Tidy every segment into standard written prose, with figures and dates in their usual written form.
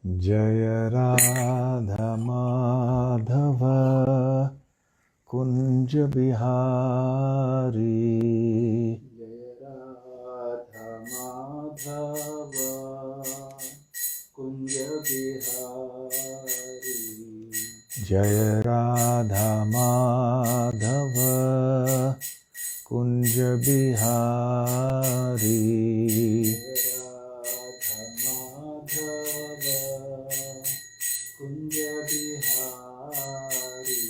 जय राधा माधव कुंज बिहारी। जय राधा माधव कुंज बिहारी। जय राधा माधव कुंज बिहारी। कुंज बिहारी।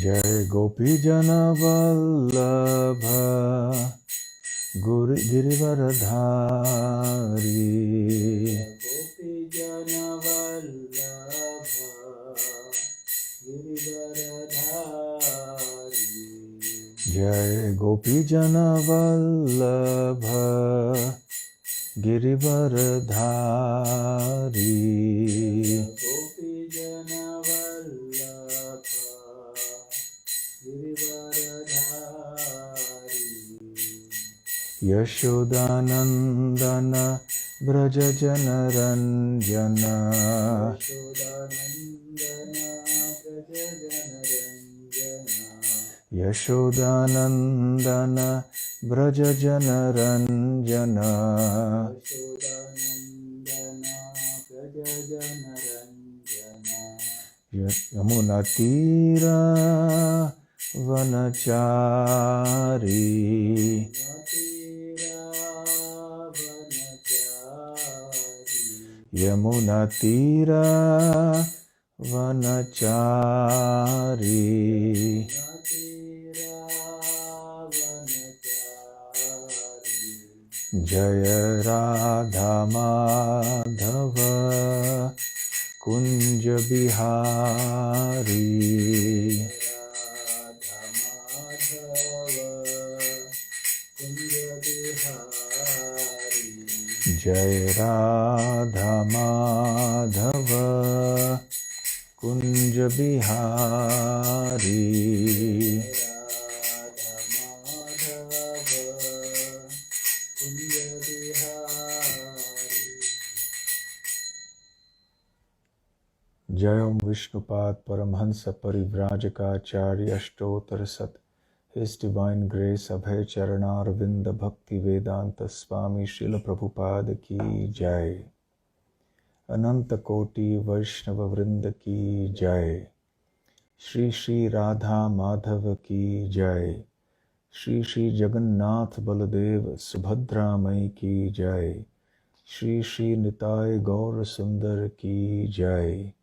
जय गोपी जन वल्लभ गिरिवरधारी। गोपी जन वल्लभ गिरिवरधारी। जय गोपी जन वल्लभ गिरिवरधारी। गोपी जन वल्लभ गिरिवरधारी। यशोदानंदन ब्रज जन रंजन। यशोदानंदन ब्रज जन रंजन। यशोदानंदन ब्रज जन रंजन। यशोदानंदन ब्रज जन रंजन। यमुना तीरा वनचारी। यमुना तीरा वनचारी। जय राधा माधव कुंज बिहारी। जय राधा माधव कुंज बिहारी। जय ओम विष्णुपाद परमहंस परिव्राजकाचार्य अष्टोत्तर शत। His Divine Grace Abhay Charanar Vinda Bhakti Vedanta Swami Srila Prabhupada Ki Jai। Ananta Koti Vaishnava Vrinda Ki Jai। Shri Shri Radha Madhava Ki Jai। Shri Shri Jagannath Baladev Subhadra Mai Ki Jai। Shri Shri Nitai Gaur Sundar Ki Jai।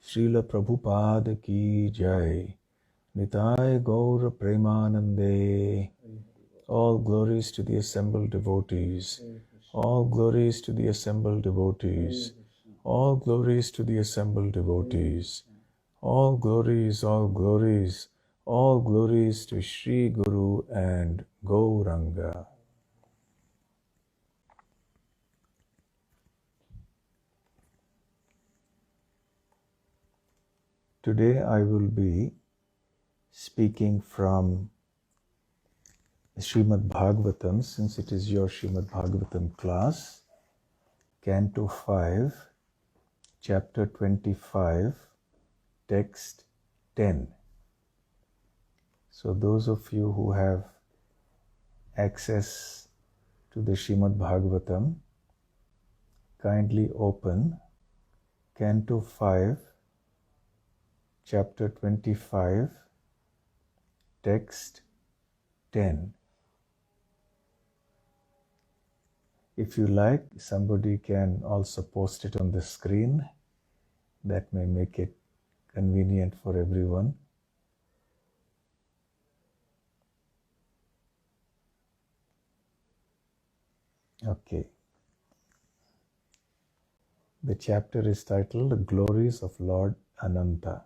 Srila Prabhupada Ki Jai। Nitai Gaur Premanande. All glories to the assembled devotees. All glories to the assembled devotees. All glories to the assembled devotees. All glories, all glories, all glories to Shri Guru and Gauranga. Today I will be speaking from Srimad Bhagavatam, since it is your Srimad Bhagavatam class, Canto 5, Chapter 25, Text 10. So those of you who have access to the Srimad Bhagavatam, kindly open Canto 5, Chapter 25, Text 10. If you like, somebody can also post it on the screen. That may make it convenient for everyone. Okay. The chapter is titled The Glories of Lord Ananta.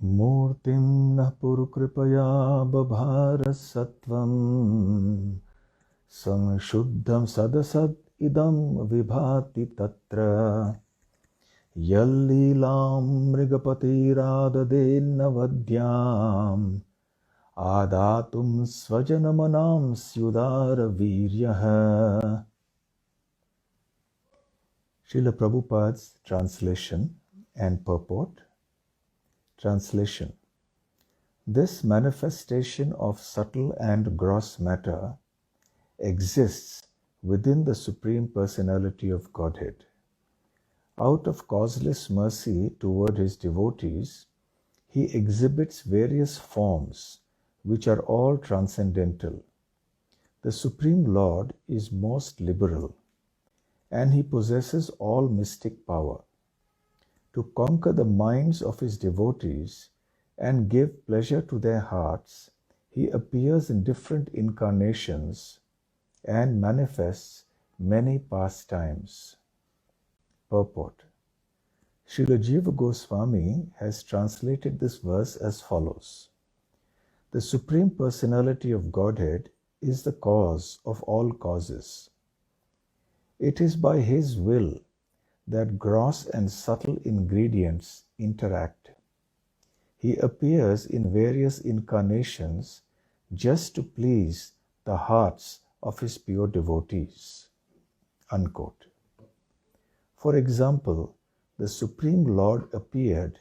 Murtim nah purukripaya babhara sattvam sangshuddham sadasad idam vibhati tatra yallilam mrigapati radade navadyam Adatum svajanamanam syudara viryaha. Srila Prabhupada's translation and purport. Translation. This manifestation of subtle and gross matter exists within the Supreme Personality of Godhead. Out of causeless mercy toward his devotees, he exhibits various forms which are all transcendental. The Supreme Lord is most liberal, and he possesses all mystic power. To conquer the minds of his devotees and give pleasure to their hearts, he appears in different incarnations and manifests many pastimes. Purport. Srila Jiva Goswami has translated this verse as follows. The Supreme Personality of Godhead is the cause of all causes. It is by his will that gross and subtle ingredients interact. He appears in various incarnations just to please the hearts of his pure devotees. Unquote. For example, the Supreme Lord appeared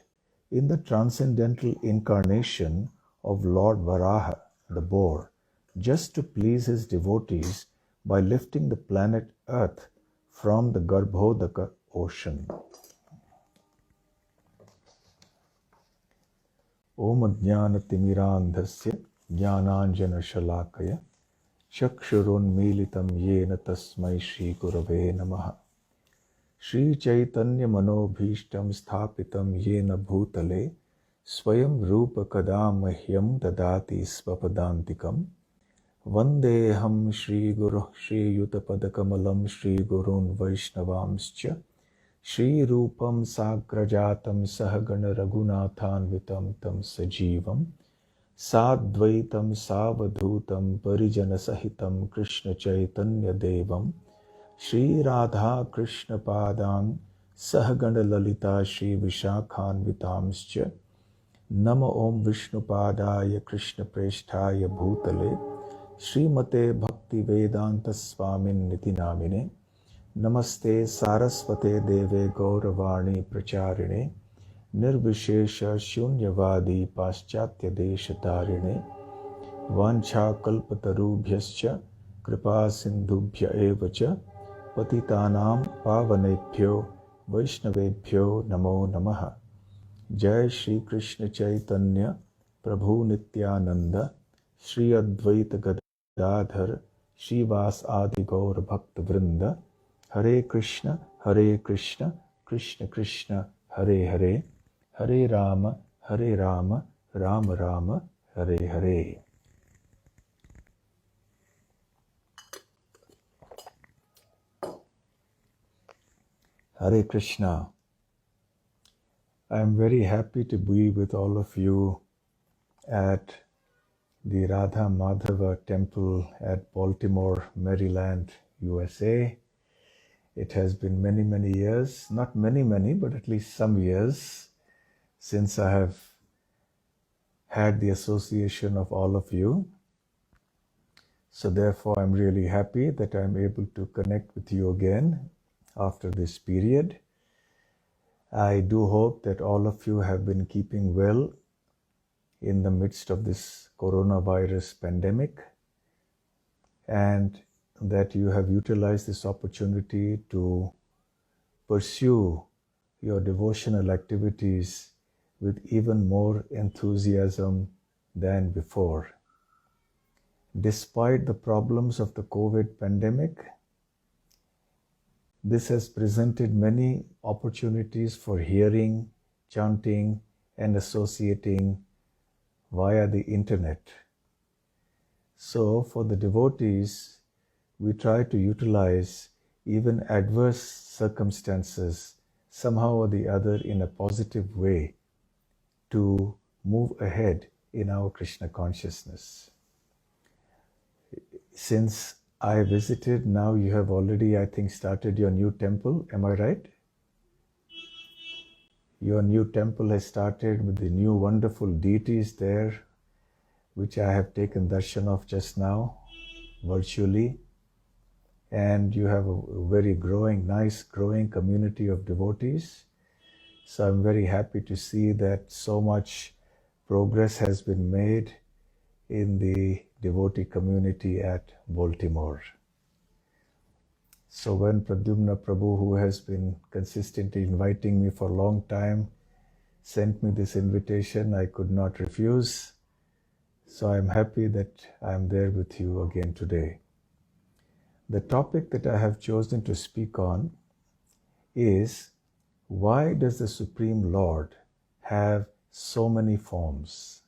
in the transcendental incarnation of Lord Varaha, the boar, just to please his devotees by lifting the planet Earth from the Garbhodaka ocean. Om Jnana Timirandhasya Jnananjana Shalakaya Chakshurun Militam Yena Tasmai Shri Gurave Namaha Shri Chaitanya Manobhishtam Sthapitam Yena Bhutale Swayam Rupa Kadamahyam Dadati Svapadantikam Vandeham Shri Guru Shri Yutapadakamalam Shri Gurun Vaishnavamscha Shri Rupam Sagrajatam Sahagana Raghunathanvitam Tam Sajivam Sadvaitam Savadhutam Parijana Sahitam Krishna Chaitanya Devam Shri Radha Krishna Padang Sahagana Lalita Shri Vishakhanvitamscha Nama Om Vishnu Padaya Krishna Presthaya Bhutale Srimate Bhakti Vedanta Swamin Niti Namine Namaste Saraswate Deve Gauravani Pracharine Nirvishesha Shunyavadi Paschatya Deshatarine Vancha Kalpatarubhyascha Kripa Sindhubhya Evacha Patitanam Pavanebhyo Vaishnavebhyo Namo Namaha Jai Shri Krishna Chaitanya Prabhu Nityananda Shri Advaita Gadadhar Shivas Adi Gaur Bhakta Vrinda Hare Krishna, Krishna Krishna, Hare Hare, Hare Rama, Rama Rama, Hare Hare. Hare Krishna. I am very happy to be with all of you at the Radha Madhava Temple at Baltimore, Maryland, USA. It has been many years, not many, but at least some years since I have had the association of all of you. So therefore, I'm really happy that I'm able to connect with you again after this period. I do hope that all of you have been keeping well in the midst of this coronavirus pandemic, and that you have utilized this opportunity to pursue your devotional activities with even more enthusiasm than before. Despite the problems of the COVID pandemic, this has presented many opportunities for hearing, chanting, and associating via the internet. So for the devotees, we try to utilize even adverse circumstances somehow or the other in a positive way to move ahead in our Krishna consciousness. Since I visited, now you have already, I think, started your new temple. Am I right? Your new temple has started with the new wonderful deities there, which I have taken darshan of just now, virtually. And you have a very nice growing community of devotees. So I'm very happy to see that so much progress has been made in the devotee community at Baltimore. So when Pradyumna Prabhu, who has been consistently inviting me for a long time, sent me this invitation, I could not refuse. So I'm happy that I'm there with you again today. The topic that I have chosen to speak on is, why does the Supreme Lord have so many forms?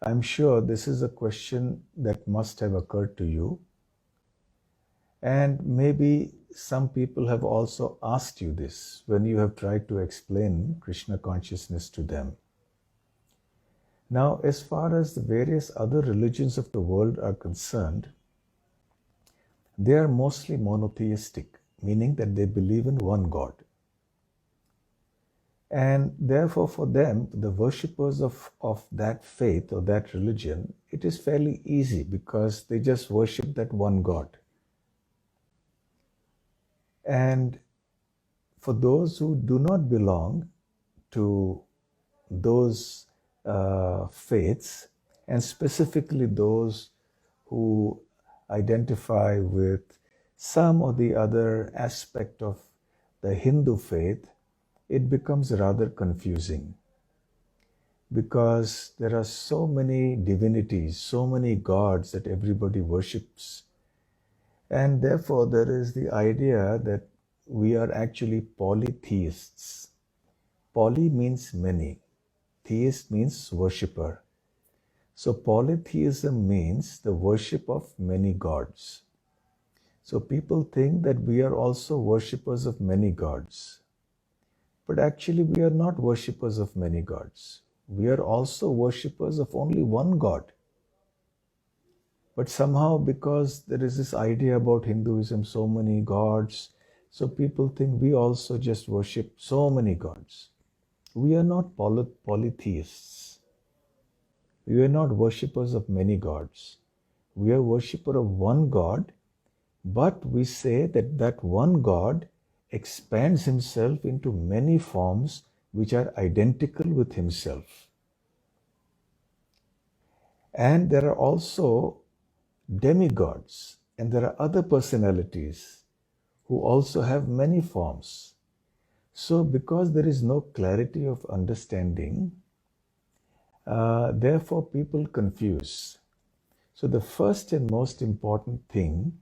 I'm sure this is a question that must have occurred to you. And maybe some people have also asked you this when you have tried to explain Krishna consciousness to them. Now, as far as the various other religions of the world are concerned, they are mostly monotheistic, meaning that they believe in one God. And therefore, for them, the worshippers of that faith or that religion, it is fairly easy because they just worship that one God. And for those who do not belong to those faiths, and specifically those who identify with some or the other aspect of the Hindu faith, it becomes rather confusing because there are so many divinities, so many gods that everybody worships. And therefore, there is the idea that we are actually polytheists. Poly means many. Theist means worshipper. So polytheism means the worship of many gods. So people think that we are also worshippers of many gods. But actually we are not worshippers of many gods. We are also worshippers of only one God. But somehow, because there is this idea about Hinduism, so many gods, so people think we also just worship so many gods. We are not polytheists. We are not worshippers of many gods. We are worshipper of one God, but we say that that one God expands himself into many forms which are identical with himself. And there are also demigods, and there are other personalities who also have many forms. So because there is no clarity of understanding, therefore people confuse. So the first and most important thing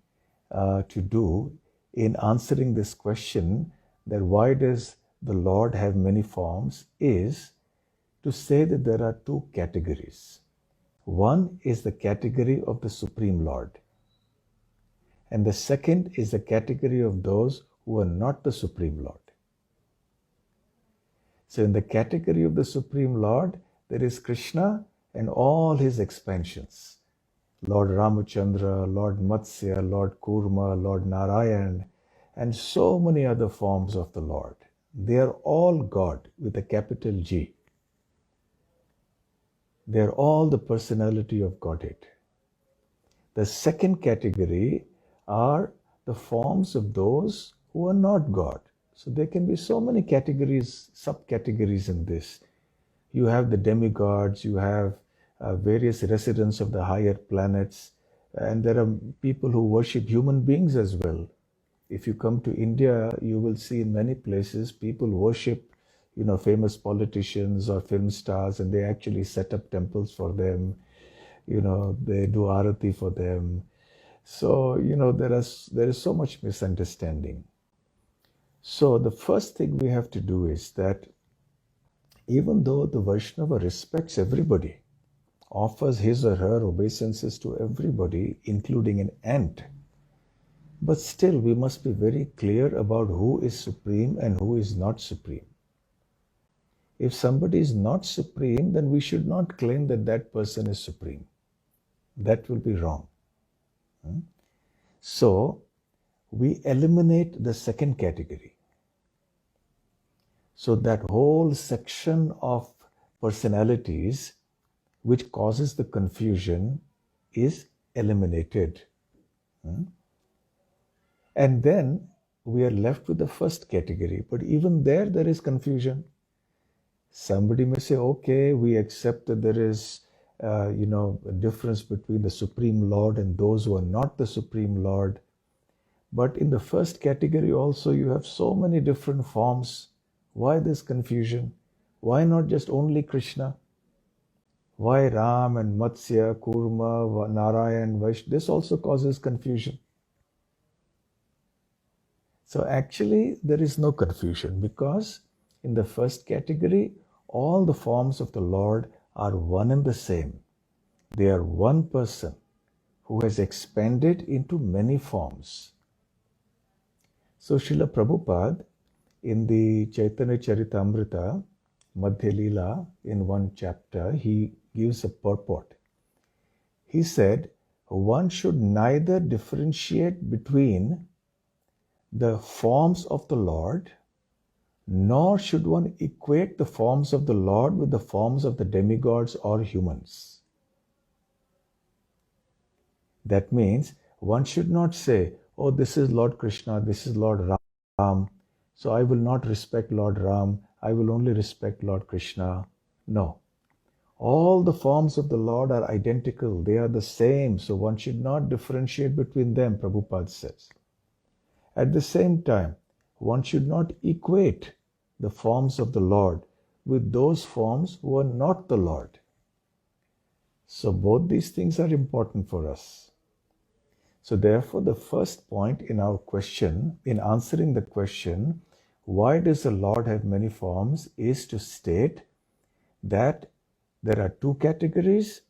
to do in answering this question, that why does the Lord have many forms, is to say that there are two categories. One is the category of the Supreme Lord. And the second is the category of those who are not the Supreme Lord. So in the category of the Supreme Lord, there is Krishna and all his expansions. Lord Ramachandra, Lord Matsya, Lord Kurma, Lord Narayan, and so many other forms of the Lord. They are all God with a capital G. They are all the personality of Godhead. The second category are the forms of those who are not God. So there can be so many categories, subcategories in this. You have the demigods, you have various residents of the higher planets, and there are people who worship human beings as well. If you come to India, you will see in many places people worship, famous politicians or film stars, and they actually set up temples for them. They do arati for them. So, there is so much misunderstanding. So the first thing we have to do is that even though the Vaishnava respects everybody, offers his or her obeisances to everybody, including an ant, but still we must be very clear about who is supreme and who is not supreme. If somebody is not supreme, then we should not claim that that person is supreme. That will be wrong. So we eliminate the second category. So that whole section of personalities which causes the confusion, is eliminated. And then we are left with the first category. But even there is confusion. Somebody may say, okay, we accept that there is, a difference between the Supreme Lord and those who are not the Supreme Lord. But in the first category also, you have so many different forms. Why this confusion? Why not just only Krishna? Why Ram and Matsya, Kurma, Narayan, Vaishnav? This also causes confusion. So actually, there is no confusion, because in the first category, all the forms of the Lord are one and the same. They are one person who has expanded into many forms. So Srila Prabhupada, in the Chaitanya Charitamrita, Madhya Leela, in one chapter, he gives a purport. He said, one should neither differentiate between the forms of the Lord, nor should one equate the forms of the Lord with the forms of the demigods or humans. That means one should not say, oh, this is Lord Krishna, this is Lord Ram, so I will not respect Lord Ram, I will only respect Lord Krishna. No. All the forms of the Lord are identical, they are the same, so one should not differentiate between them, Prabhupada says. At the same time, one should not equate the forms of the Lord with those forms who are not the Lord. So both these things are important for us. So therefore, the first point in our question, in answering the question, why does the Lord have many forms, is to state that there are two categories,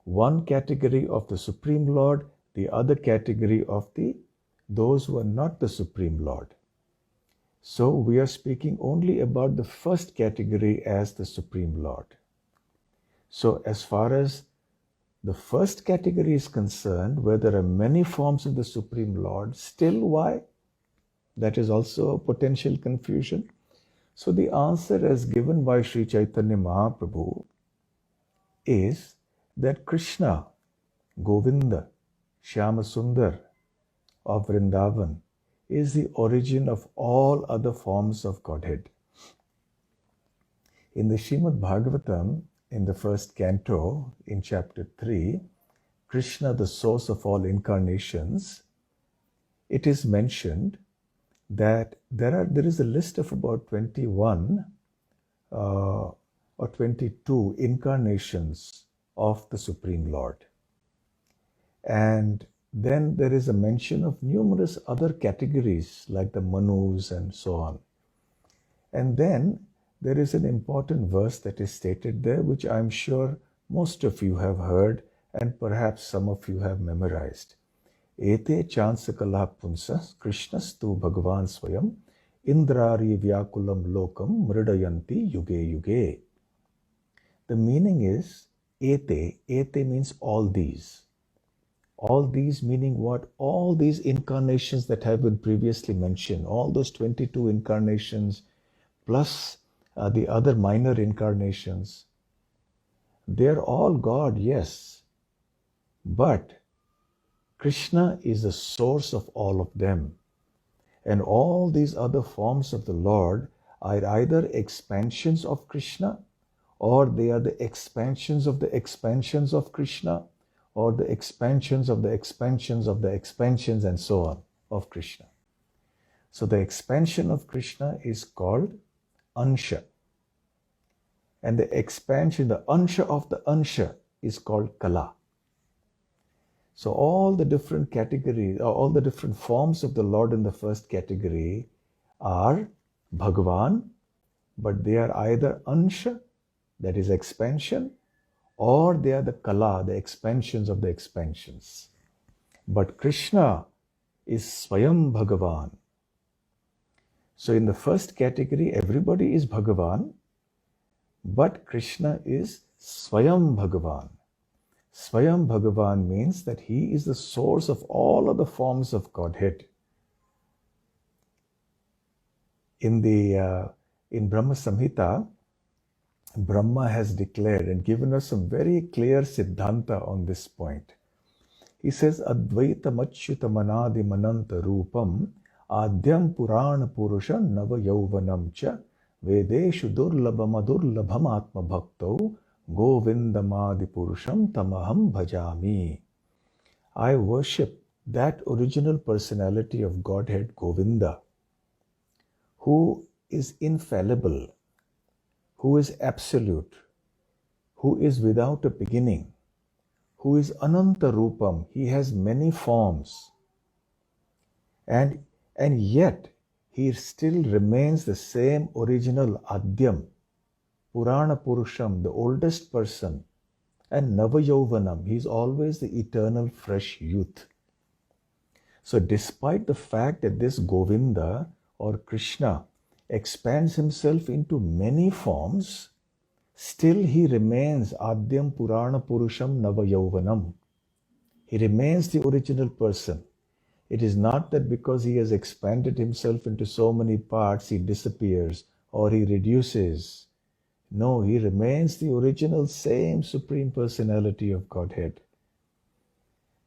one category of the Supreme Lord, the other category of those who are not the Supreme Lord. So we are speaking only about the first category as the Supreme Lord. So as far as the first category is concerned, where there are many forms of the Supreme Lord, still why? That is also a potential confusion. So the answer as given by Sri Chaitanya Mahaprabhu is that Krishna, Govinda, Shyama Sundar of Vrindavan is the origin of all other forms of Godhead. In the Srimad Bhagavatam, in the first canto, in chapter 3, Krishna, the source of all incarnations, it is mentioned that there is a list of about 21 or 22 incarnations of the Supreme Lord. And then there is a mention of numerous other categories like the Manus and so on. And then there is an important verse that is stated there, which I'm sure most of you have heard and perhaps some of you have memorized. Ete chansakala punsa Krishnastu Bhagavan Swayam Indrari Vyakulam Lokam Mridayanti Yuge Yuge. The meaning is ete. Ete means all these. All these meaning what? All these incarnations that have been previously mentioned, all those 22 incarnations plus the other minor incarnations, they're all God, yes. But Krishna is the source of all of them. And all these other forms of the Lord are either expansions of Krishna, or they are the expansions of the expansions of Krishna, or the expansions of the expansions of the expansions and so on of Krishna. So the expansion of Krishna is called Ansha. And the expansion, the Ansha of the Ansha is called Kala. So all the different categories, all the different forms of the Lord in the first category are Bhagavan, but they are either Ansha, that is expansion, or they are the Kala, the expansions of the expansions. But Krishna is Swayam Bhagavan. So in the first category, everybody is Bhagavan, but Krishna is Swayam Bhagavan. Swayam Bhagavan means that he is the source of all of the forms of Godhead. In Brahma Samhita, Brahma has declared and given us some very clear siddhanta on this point. He says, Advaita Machyuta Manadi Mananta Rupam Adyam Purana Purusha Nava Yauvanam Cha Vedeshu Durlabham Adurlabham Atma Bhakto Govindamadi Purusham Tamaham Bhajami. I worship that original personality of Godhead Govinda, who is infallible, who is absolute, who is without a beginning, who is Ananta Rupam. He has many forms. And yet, he still remains the same original Adyam, Purana Purusham, the oldest person, and Navayauvanam. He is always the eternal fresh youth. So despite the fact that this Govinda or Krishna expands himself into many forms, still he remains Adyam Purana Purusham Navayauvanam. He remains the original person. It is not that because he has expanded himself into so many parts, he disappears or he reduces. No, he remains the original same Supreme Personality of Godhead.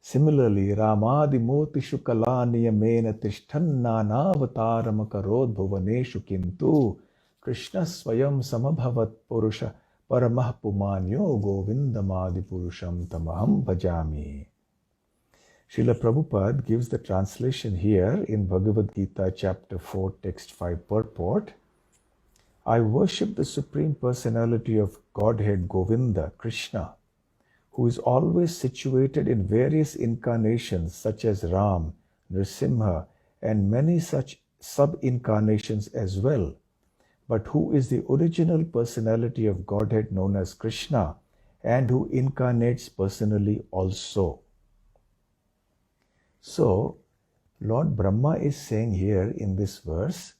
Similarly, Ramadimurti Shukalaniyamena Tishtannanavataram Karod Bhuvaneshu Kintu Krishna Swayam Samabhavat Purusha Paramah Pumanyo Govindamadi Purusham Tamaham Bhajami. Srila Prabhupada gives the translation here in Bhagavad Gita chapter 4 text 5 purport. I worship the Supreme Personality of Godhead Govinda, Krishna, who is always situated in various incarnations such as Ram, Nrsimha, and many such sub-incarnations as well, but who is the original personality of Godhead known as Krishna and who incarnates personally also. So, Lord Brahma is saying here in this verse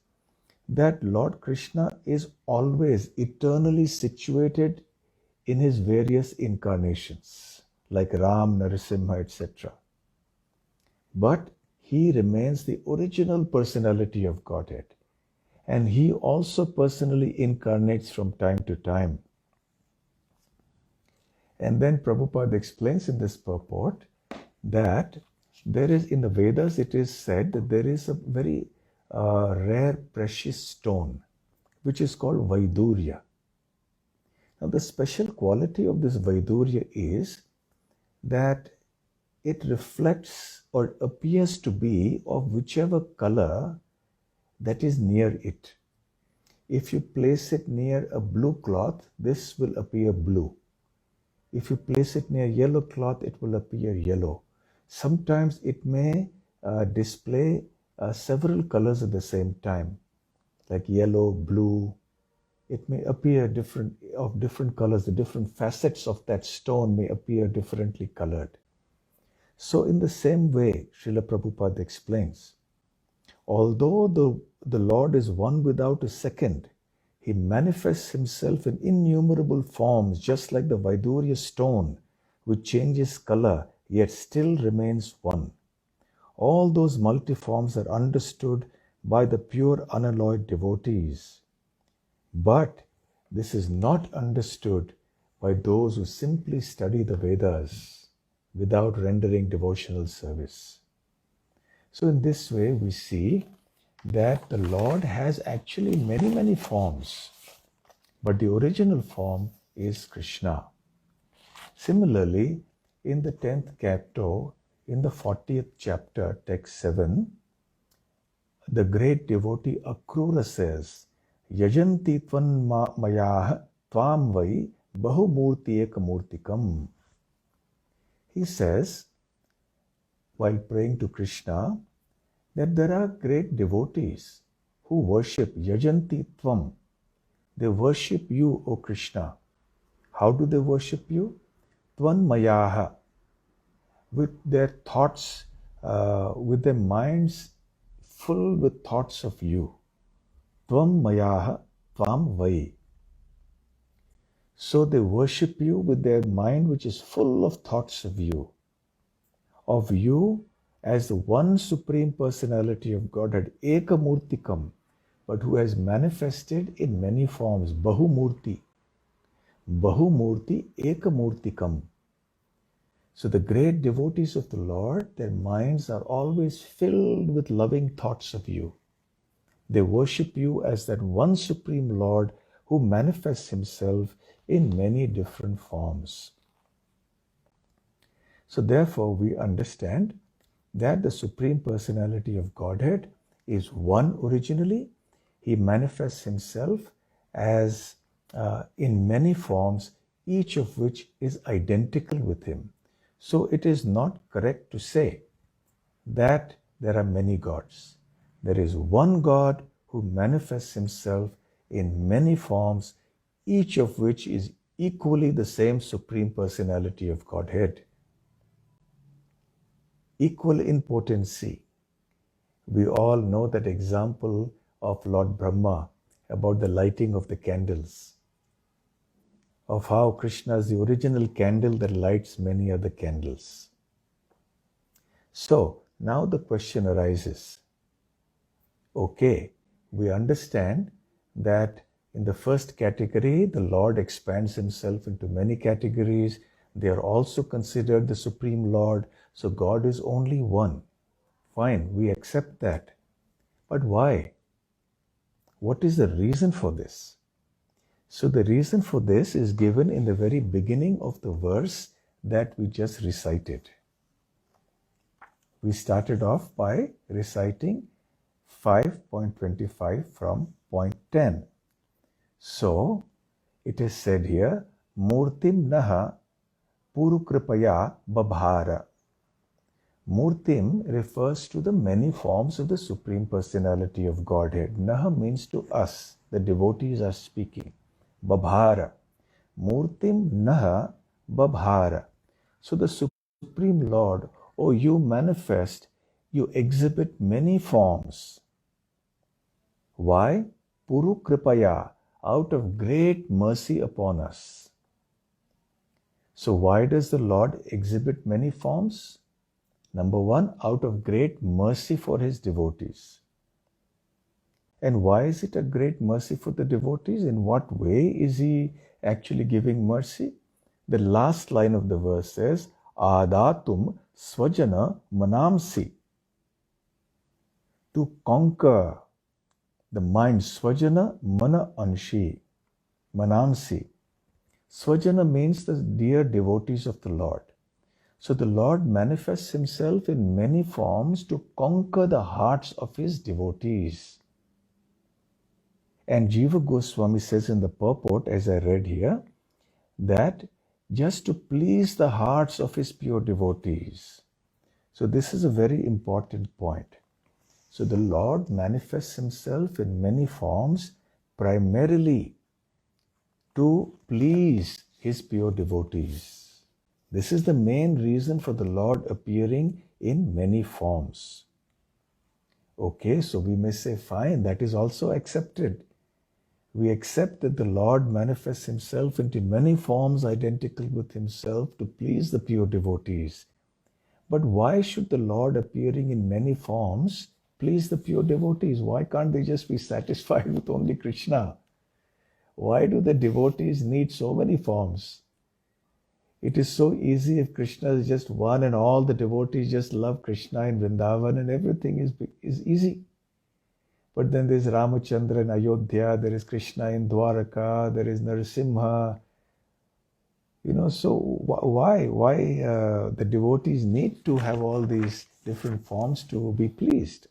that Lord Krishna is always eternally situated in his various incarnations, like Ram, Narasimha, etc. But he remains the original personality of Godhead, and he also personally incarnates from time to time. And then Prabhupada explains in this purport that there is, in the Vedas, it is said that there is a very rare precious stone, which is called Vaidurya. Now, the special quality of this Vaidurya is that it reflects or appears to be of whichever color that is near it. If you place it near a blue cloth, this will appear blue. If you place it near yellow cloth, it will appear yellow. Sometimes it may display several colors at the same time, like yellow, blue. It may appear different colors. The different facets of that stone may appear differently colored. So in the same way, Srila Prabhupada explains, although the Lord is one without a second, he manifests himself in innumerable forms, just like the Vaidurya stone, which changes color, yet still remains one. All those multiforms are understood by the pure unalloyed devotees. But this is not understood by those who simply study the Vedas without rendering devotional service. So in this way, we see that the Lord has actually many, many forms, but the original form is Krishna. Similarly, in the 10th canto, in the 40th chapter, text 7, the great devotee Akrura says, Yajanti tvan mayah tvam vai bahumurti ekamurtikam. He says, while praying to Krishna, that there are great devotees who worship Yajanti tvam. They worship you, O Krishna. How do they worship you? Tvan mayaha. With their thoughts, with their minds full with thoughts of you. Tvam mayaha tvam vai. So they worship you with their mind which is full of thoughts of you as the one Supreme Personality of Godhead, Ekamurtikam, but who has manifested in many forms, Bahumurti. Bahumurti Ekamurtikam. So the great devotees of the Lord, their minds are always filled with loving thoughts of you. They worship you as that one Supreme Lord who manifests himself in many different forms. So therefore we understand that the Supreme Personality of Godhead is one originally. He manifests himself as in many forms, each of which is identical with him. So it is not correct to say that there are many gods. There is one God who manifests himself in many forms, each of which is equally the same Supreme Personality of Godhead. Equal in potency. We all know that example of Lord Brahma about the lighting of the candles, of how Krishna is the original candle that lights many other candles. So now the question arises, okay, we understand that in the first category, the Lord expands himself into many categories. They are also considered the Supreme Lord. So God is only one. Fine, we accept that. But why? What is the reason for this? So the reason for this is given in the very beginning of the verse that we just recited. We started off by reciting 5.25 from point 10. So it is said here, Murtim Naha Purukripaya Babhara. Murtim refers to the many forms of the Supreme Personality of Godhead. Naha means to us, the devotees are speaking. Babhara. Murtim Naha Babhara. So the Supreme Lord, oh, you manifest, you exhibit many forms. Why? Puru Kripaya, out of great mercy upon us. So why does the Lord exhibit many forms? Number one, out of great mercy for his devotees. And why is it a great mercy for the devotees? In what way is he actually giving mercy? The last line of the verse says, Adatum Swajana Manamsi. To conquer the mind, Swajana Mana Anshi, Manamsi. Swajana means the dear devotees of the Lord. So the Lord manifests himself in many forms to conquer the hearts of his devotees. And Jiva Goswami says in the purport, as I read here, that just to please the hearts of his pure devotees. So this is a very important point. So the Lord manifests himself in many forms, primarily to please his pure devotees. This is the main reason for the Lord appearing in many forms. Okay, so we may say, fine, that is also accepted. We accept that the Lord manifests himself into many forms identical with himself to please the pure devotees. But why should the Lord appearing in many forms please the pure devotees? Why can't they just be satisfied with only Krishna? Why do the devotees need so many forms? It is so easy if Krishna is just one and all the devotees just love Krishna in Vrindavan and everything is easy. But then there is Ramachandra in Ayodhya, there is Krishna in Dwaraka, there is Narasimha. So why the devotees need to have all these different forms to be pleased?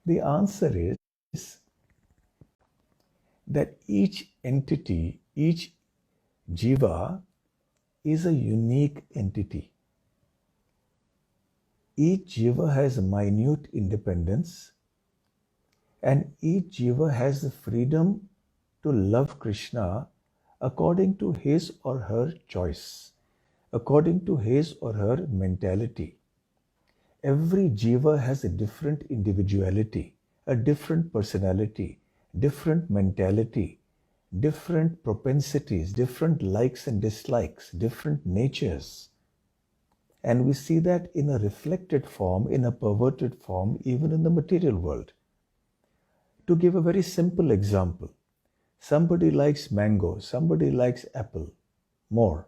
The answer is that each entity, each jiva is a unique entity. Each jiva has minute independence, and each jiva has the freedom to love Krishna according to his or her choice, according to his or her mentality. Every jiva has a different individuality, a different personality, different mentality, different propensities, different likes and dislikes, different natures. And we see that in a reflected form, in a perverted form, even in the material world. To give a very simple example, Somebody likes mango, somebody likes apple more.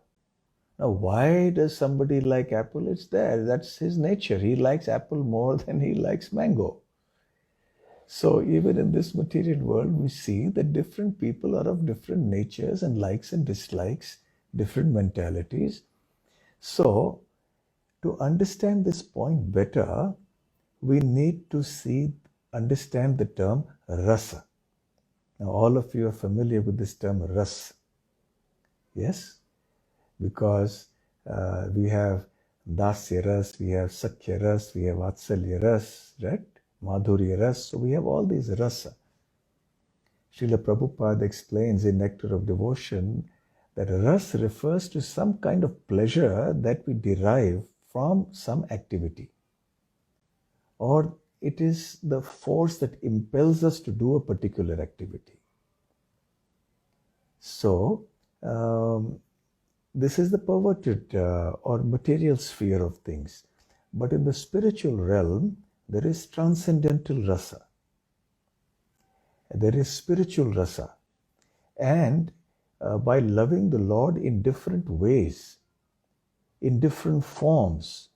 Now, why does somebody like apple? It's there. That's his nature. He likes apple more than he likes mango. So even in this material world, we see that different people are of different natures and likes and dislikes, different mentalities. So to understand this point better, we need to understand the term rasa. Now all of you are familiar with this term ras. Yes? Because we have dasya ras, we have sakya ras, we have vatsalya ras, right? Madhurya ras. So we have all these rasa. Srila Prabhupada explains in Nectar of Devotion that ras refers to some kind of pleasure that we derive from some activity, or it is the force that impels us to do a particular activity. So this is the perverted or material sphere of things. But in the spiritual realm, there is transcendental rasa. There is spiritual rasa. And by loving the Lord in different ways, in different forms,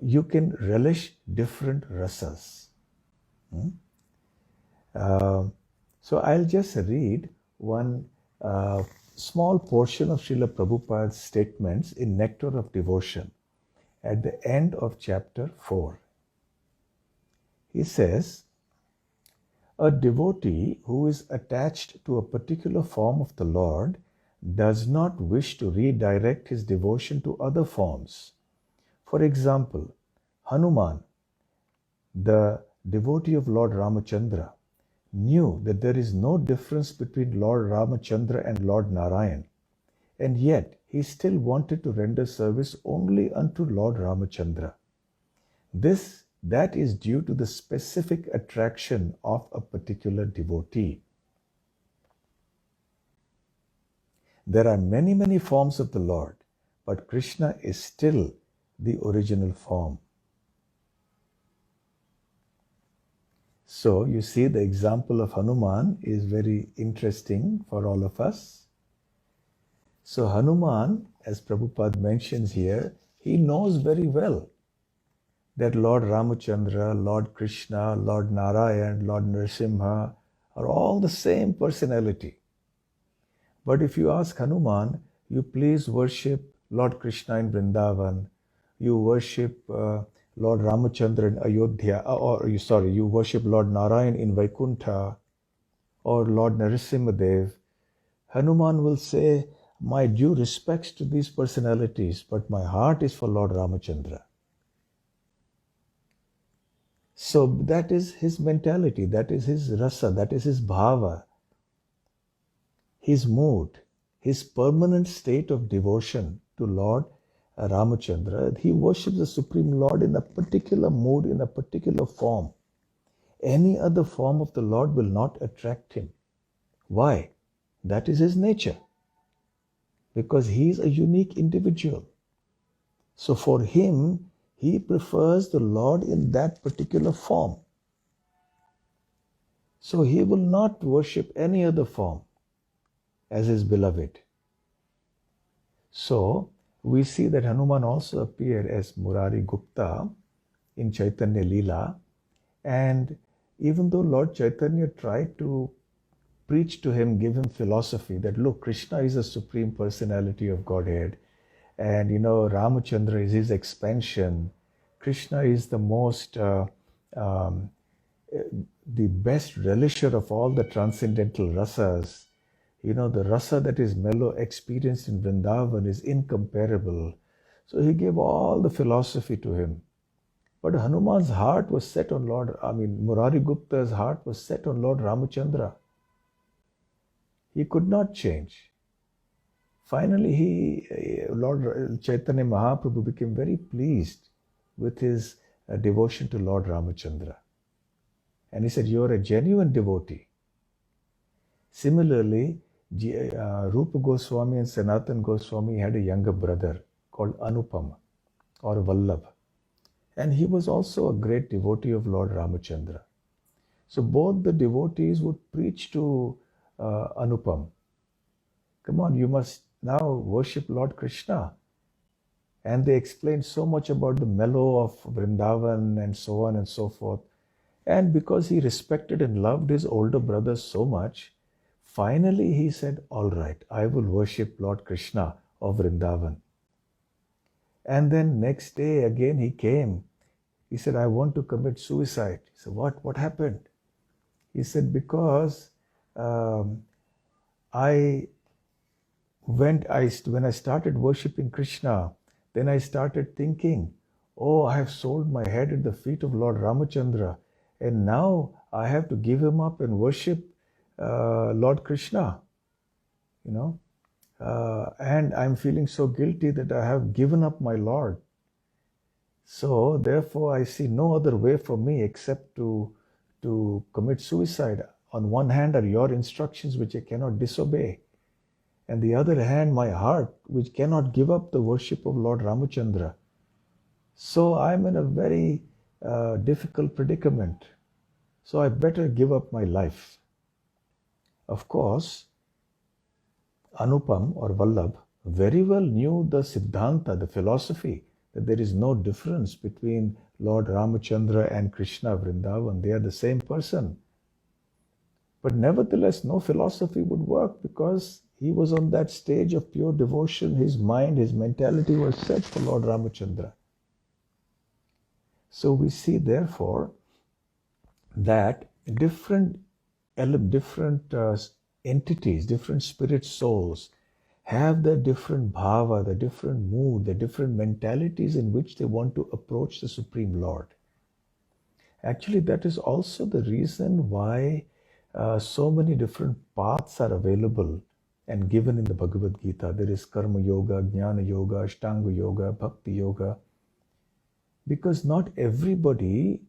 you can relish different rasas. So I'll just read one small portion of Srila Prabhupada's statements in Nectar of Devotion at the end of chapter 4. He says, a devotee who is attached to a particular form of the Lord does not wish to redirect his devotion to other forms. For example, Hanuman, the devotee of Lord Ramachandra, knew that there is no difference between Lord Ramachandra and Lord Narayan, and yet he still wanted to render service only unto Lord Ramachandra. That is due to the specific attraction of a particular devotee. There are many, many forms of the Lord, but Krishna is still the original form. So you see, the example of Hanuman is very interesting for all of us. So Hanuman, as Prabhupada mentions here, he knows very well that Lord Ramachandra, Lord Krishna, Lord Narayan, Lord Nrsimha are all the same personality. But if you ask Hanuman, you please worship Lord Krishna in Vrindavan, you worship Lord Ramachandra in Ayodhya, you worship Lord Narayan in Vaikuntha, or Lord Narasimhadev, Hanuman will say, my due respects to these personalities, but my heart is for Lord Ramachandra. So that is his mentality, that is his rasa, that is his bhava, his mood, his permanent state of devotion to Lord Ramachandra. He worships the Supreme Lord in a particular mood, in a particular form. Any other form of the Lord will not attract him. Why? That is his nature. Because he is a unique individual. So for him, he prefers the Lord in that particular form. So he will not worship any other form as his beloved. So we see that Hanuman also appeared as Murari Gupta in Chaitanya Leela. And even though Lord Chaitanya tried to preach to him, give him philosophy that, look, Krishna is the Supreme Personality of Godhead. And, Ramachandra is his expansion. Krishna is the most, the best relisher of all the transcendental rasas. The rasa that is mellow, experienced in Vrindavan is incomparable. So he gave all the philosophy to him. But Hanuman's heart was set on Murari Gupta's heart was set on Lord Ramachandra. He could not change. Finally, Lord Chaitanya Mahaprabhu became very pleased with his devotion to Lord Ramachandra. And he said, you are a genuine devotee. Similarly, Rupa Goswami and Sanatan Goswami had a younger brother called Anupam or Vallabh. And he was also a great devotee of Lord Ramachandra. So both the devotees would preach to Anupam, come on, you must now worship Lord Krishna. And they explained so much about the mellow of Vrindavan and so on and so forth. And because he respected and loved his older brother so much, finally he said, all right, I will worship Lord Krishna of Vrindavan. And then next day again he came. He said, I want to commit suicide. He said, what happened? He said, because when I started worshipping Krishna, then I started thinking, oh, I have sold my head at the feet of Lord Ramachandra, and now I have to give him up and worship Lord Krishna, and I'm feeling so guilty that I have given up my Lord. So therefore I see no other way for me except to commit suicide. On one hand are your instructions which I cannot disobey, and the other hand my heart which cannot give up the worship of Lord Ramachandra. So I'm in a very difficult predicament. So I better give up my life. Of course, Anupam or Vallabh very well knew the Siddhanta, the philosophy, that there is no difference between Lord Ramachandra and Krishna Vrindavan. They are the same person. But nevertheless, no philosophy would work because he was on that stage of pure devotion. His mind, his mentality was set for Lord Ramachandra. So we see, therefore, that different entities, different spirit souls have their different bhava, their different mood, their different mentalities in which they want to approach the Supreme Lord. Actually, that is also the reason why so many different paths are available and given in the Bhagavad Gita. There is Karma Yoga, Jnana Yoga, Ashtanga Yoga, Bhakti Yoga. Because not everybody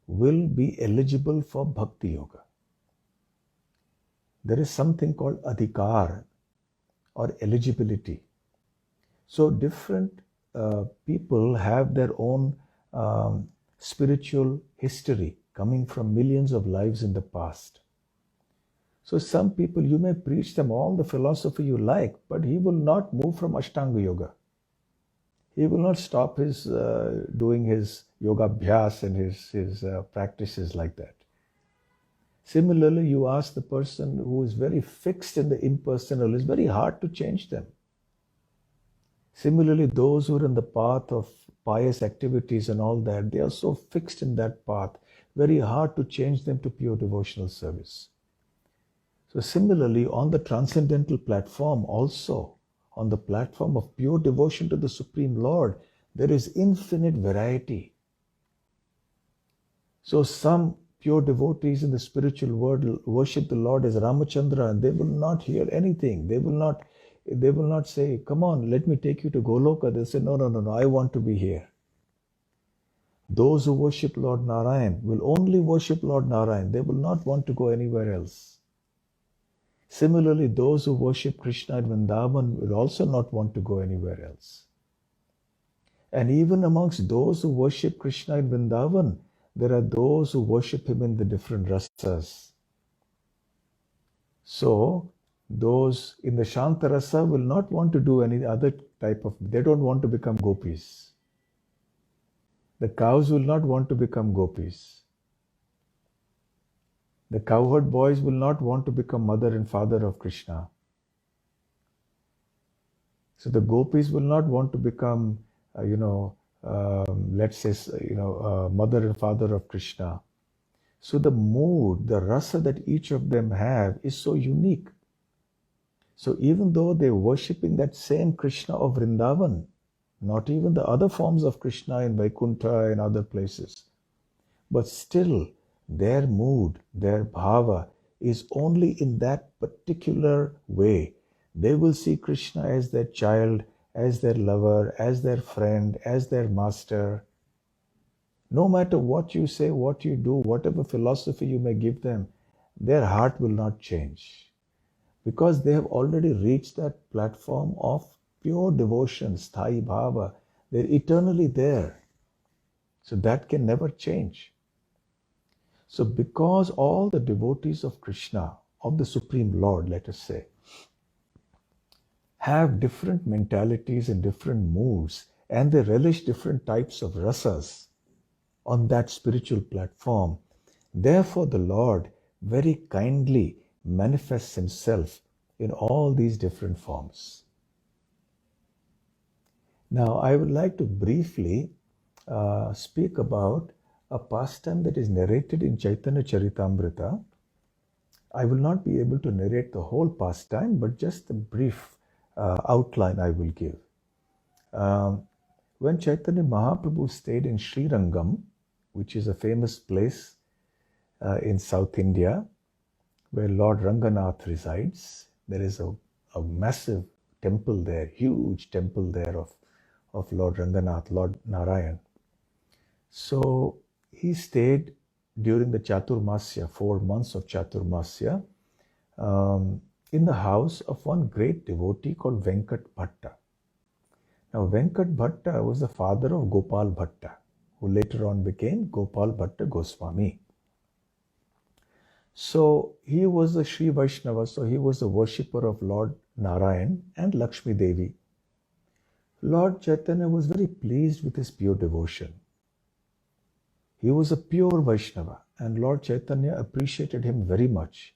will be eligible for Bhakti Yoga. There is something called adhikar or eligibility. So different people have their own spiritual history coming from millions of lives in the past. So some people, you may preach them all the philosophy you like, but he will not move from Ashtanga Yoga. He will not stop his doing his yoga abhyas and his practices like that. Similarly, you ask the person who is very fixed in the impersonal, it's very hard to change them. Similarly, those who are in the path of pious activities and all that, they are so fixed in that path, very hard to change them to pure devotional service. So similarly, on the transcendental platform also, on the platform of pure devotion to the Supreme Lord, there is infinite variety. So some pure devotees in the spiritual world worship the Lord as Ramachandra, and they will not hear anything. They will not say, come on, let me take you to Goloka. They'll say, no, I want to be here. Those who worship Lord Narayan will only worship Lord Narayan. They will not want to go anywhere else. Similarly, those who worship Krishna at Vrindavan will also not want to go anywhere else. And even amongst those who worship Krishna at Vrindavan, there are those who worship him in the different rasas. So, those in the Shanta rasa will not want to do any other type of, they don't want to become gopis. The cows will not want to become gopis. The cowherd boys will not want to become mother and father of Krishna. So the gopis will not want to become, let's say, mother and father of Krishna. So the mood, the rasa that each of them have is so unique. So even though they're worshipping that same Krishna of Vrindavan, not even the other forms of Krishna in Vaikuntha and other places, but still their mood, their bhava is only in that particular way. They will see Krishna as their child, as their lover, as their friend, as their master. No matter what you say, what you do, whatever philosophy you may give them, their heart will not change. Because they have already reached that platform of pure devotion, sthai bhava. They're eternally there. So that can never change. So because all the devotees of Krishna, of the Supreme Lord, let us say, have different mentalities and different moods, and they relish different types of rasas on that spiritual platform, therefore the Lord very kindly manifests himself in all these different forms. Now, I would like to briefly speak about a pastime that is narrated in Chaitanya Charitamrita. I will not be able to narrate the whole pastime, but just a brief outline I will give. When Chaitanya Mahaprabhu stayed in Sri Rangam, which is a famous place in South India, where Lord Ranganath resides, there is a massive temple there, huge temple there of Lord Ranganath, Lord Narayan. So he stayed during the Chaturmasya, 4 months of Chaturmasya, in the house of one great devotee called Venkat Bhatta. Now, Venkat Bhatta was the father of Gopal Bhatta, who later on became Gopal Bhatta Goswami. So he was a Sri Vaishnava, so he was a worshipper of Lord Narayan and Lakshmi Devi. Lord Chaitanya was very pleased with his pure devotion. He was a pure Vaishnava, and Lord Chaitanya appreciated him very much.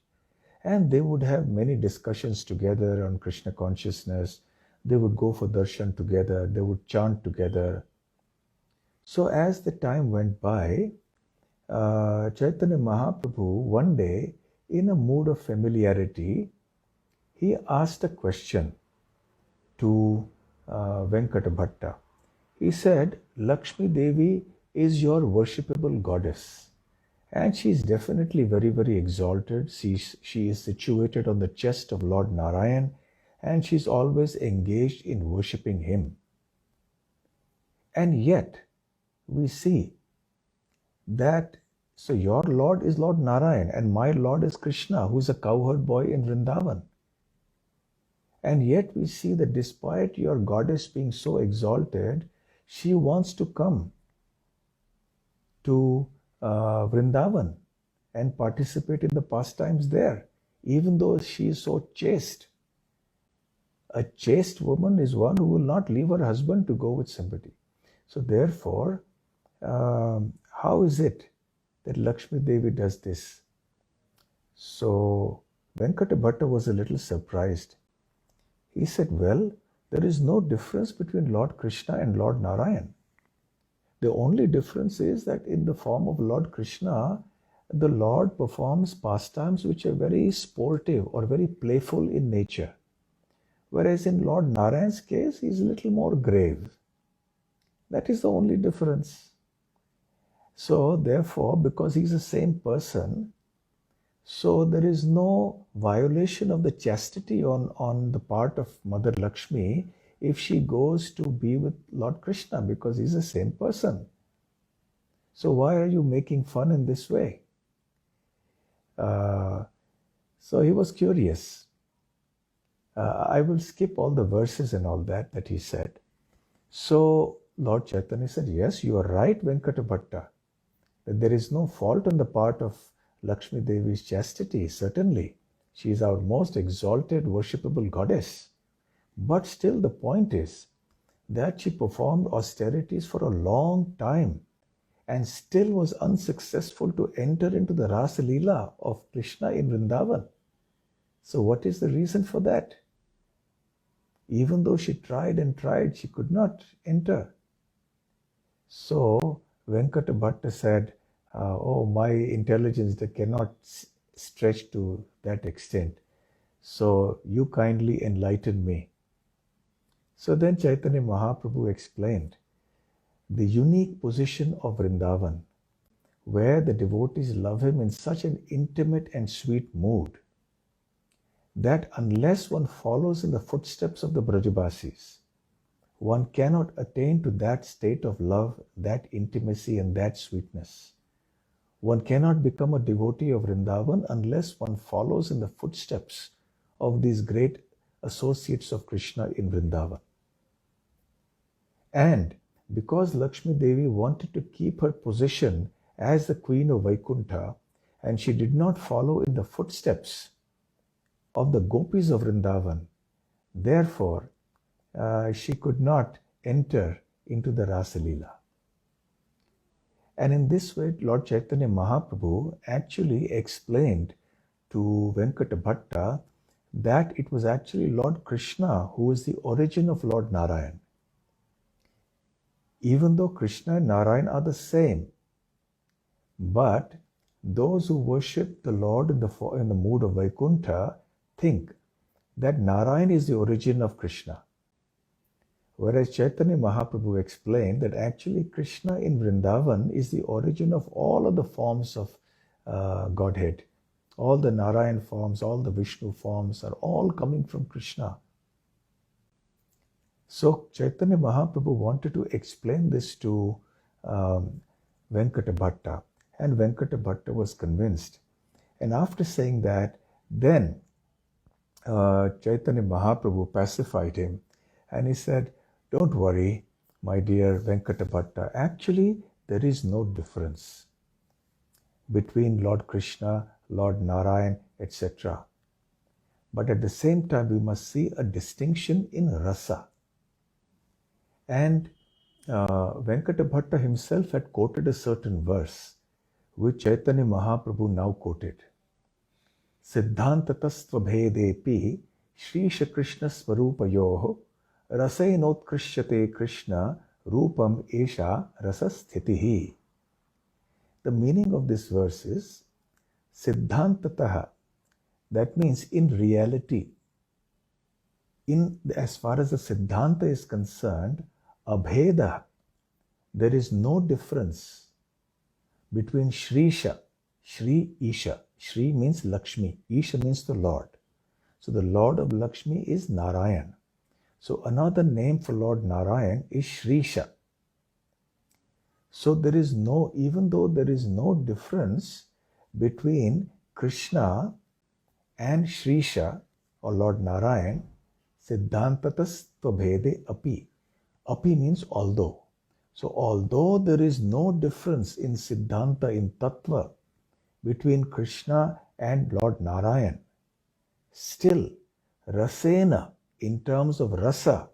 And they would have many discussions together on Krishna consciousness. They would go for darshan together. They would chant together. So as the time went by, Chaitanya Mahaprabhu, one day, in a mood of familiarity, he asked a question to Venkata Bhatta. He said, Lakshmi Devi is your worshipable goddess, and she is definitely very, very exalted. She is situated on the chest of Lord Narayan, and she is always engaged in worshipping him. And yet, we see that, so your Lord is Lord Narayan, and my Lord is Krishna, who is a cowherd boy in Vrindavan. And yet we see that despite your goddess being so exalted, she wants to come to Vrindavan and participate in the pastimes there, even though she is so chaste. A chaste woman is one who will not leave her husband to go with somebody. So therefore, how is it that Lakshmi Devi does this? So Venkata Bhatta was a little surprised. He said, well, there is no difference between Lord Krishna and Lord Narayan. The only difference is that in the form of Lord Krishna, the Lord performs pastimes which are very sportive or very playful in nature. Whereas in Lord Narayan's case, he is a little more grave. That is the only difference. So therefore, because he is the same person, so there is no violation of the chastity on the part of Mother Lakshmi if she goes to be with Lord Krishna, because he's the same person. So why are you making fun in this way? So he was curious. I will skip all the verses and all that he said. So Lord Chaitanya said, yes, you are right, Venkata Bhatta, that there is no fault on the part of Lakshmi Devi's chastity. Certainly, she is our most exalted, worshipable goddess. But still the point is that she performed austerities for a long time and still was unsuccessful to enter into the Rasa Leela of Krishna in Vrindavan. So what is the reason for that? Even though she tried and tried, she could not enter. So Venkata Bhatta said, oh, my intelligence that cannot stretch to that extent. So you kindly enlighten me. So then Chaitanya Mahaprabhu explained the unique position of Vrindavan, where the devotees love him in such an intimate and sweet mood that unless one follows in the footsteps of the Brajabasis, one cannot attain to that state of love, that intimacy and that sweetness. One cannot become a devotee of Vrindavan unless one follows in the footsteps of these great associates of Krishna in Vrindavan. And because Lakshmi Devi wanted to keep her position as the queen of Vaikuntha, and she did not follow in the footsteps of the gopis of Vrindavan. Therefore, she could not enter into the Rasa Leela. And in this way, Lord Chaitanya Mahaprabhu actually explained to Venkata Bhatta that it was actually Lord Krishna who is the origin of Lord Narayan. Even though Krishna and Narayan are the same, but those who worship the Lord in the mood of Vaikuntha think that Narayan is the origin of Krishna. Whereas Chaitanya Mahaprabhu explained that actually Krishna in Vrindavan is the origin of all of the forms of Godhead. All the Narayan forms, all the Vishnu forms are all coming from Krishna. So Chaitanya Mahaprabhu wanted to explain this to Venkata Bhatta, and Venkata Bhatta was convinced. And after saying that, then Chaitanya Mahaprabhu pacified him, and he said, "Don't worry, my dear Venkata Bhatta, actually there is no difference between Lord Krishna, Lord Narayan, etc. But at the same time, we must see a distinction in rasa." And Venkata Bhatta himself had quoted a certain verse, which Chaitanya Mahaprabhu now quoted. Siddhantatastva bhedepi Shrisha Krishna Swarupayoho Rasainotkrishate Krishna Rupam Esha Rasasthitihi. The meaning of this verse is Siddhantataha. That means in reality, as far as the Siddhanta is concerned, Abheda, there is no difference between Shrisha, Shri Isha. Shri means Lakshmi, Isha means the Lord. So the Lord of Lakshmi is Narayan. So another name for Lord Narayan is Shrisha. So there is no, even though there is no difference between Krishna and Shrisha or Lord Narayan, Siddhantatas tvabhede api. Api means although. So although there is no difference in Siddhanta, in Tattva, between Krishna and Lord Narayan, still Rasena, in terms of rasa,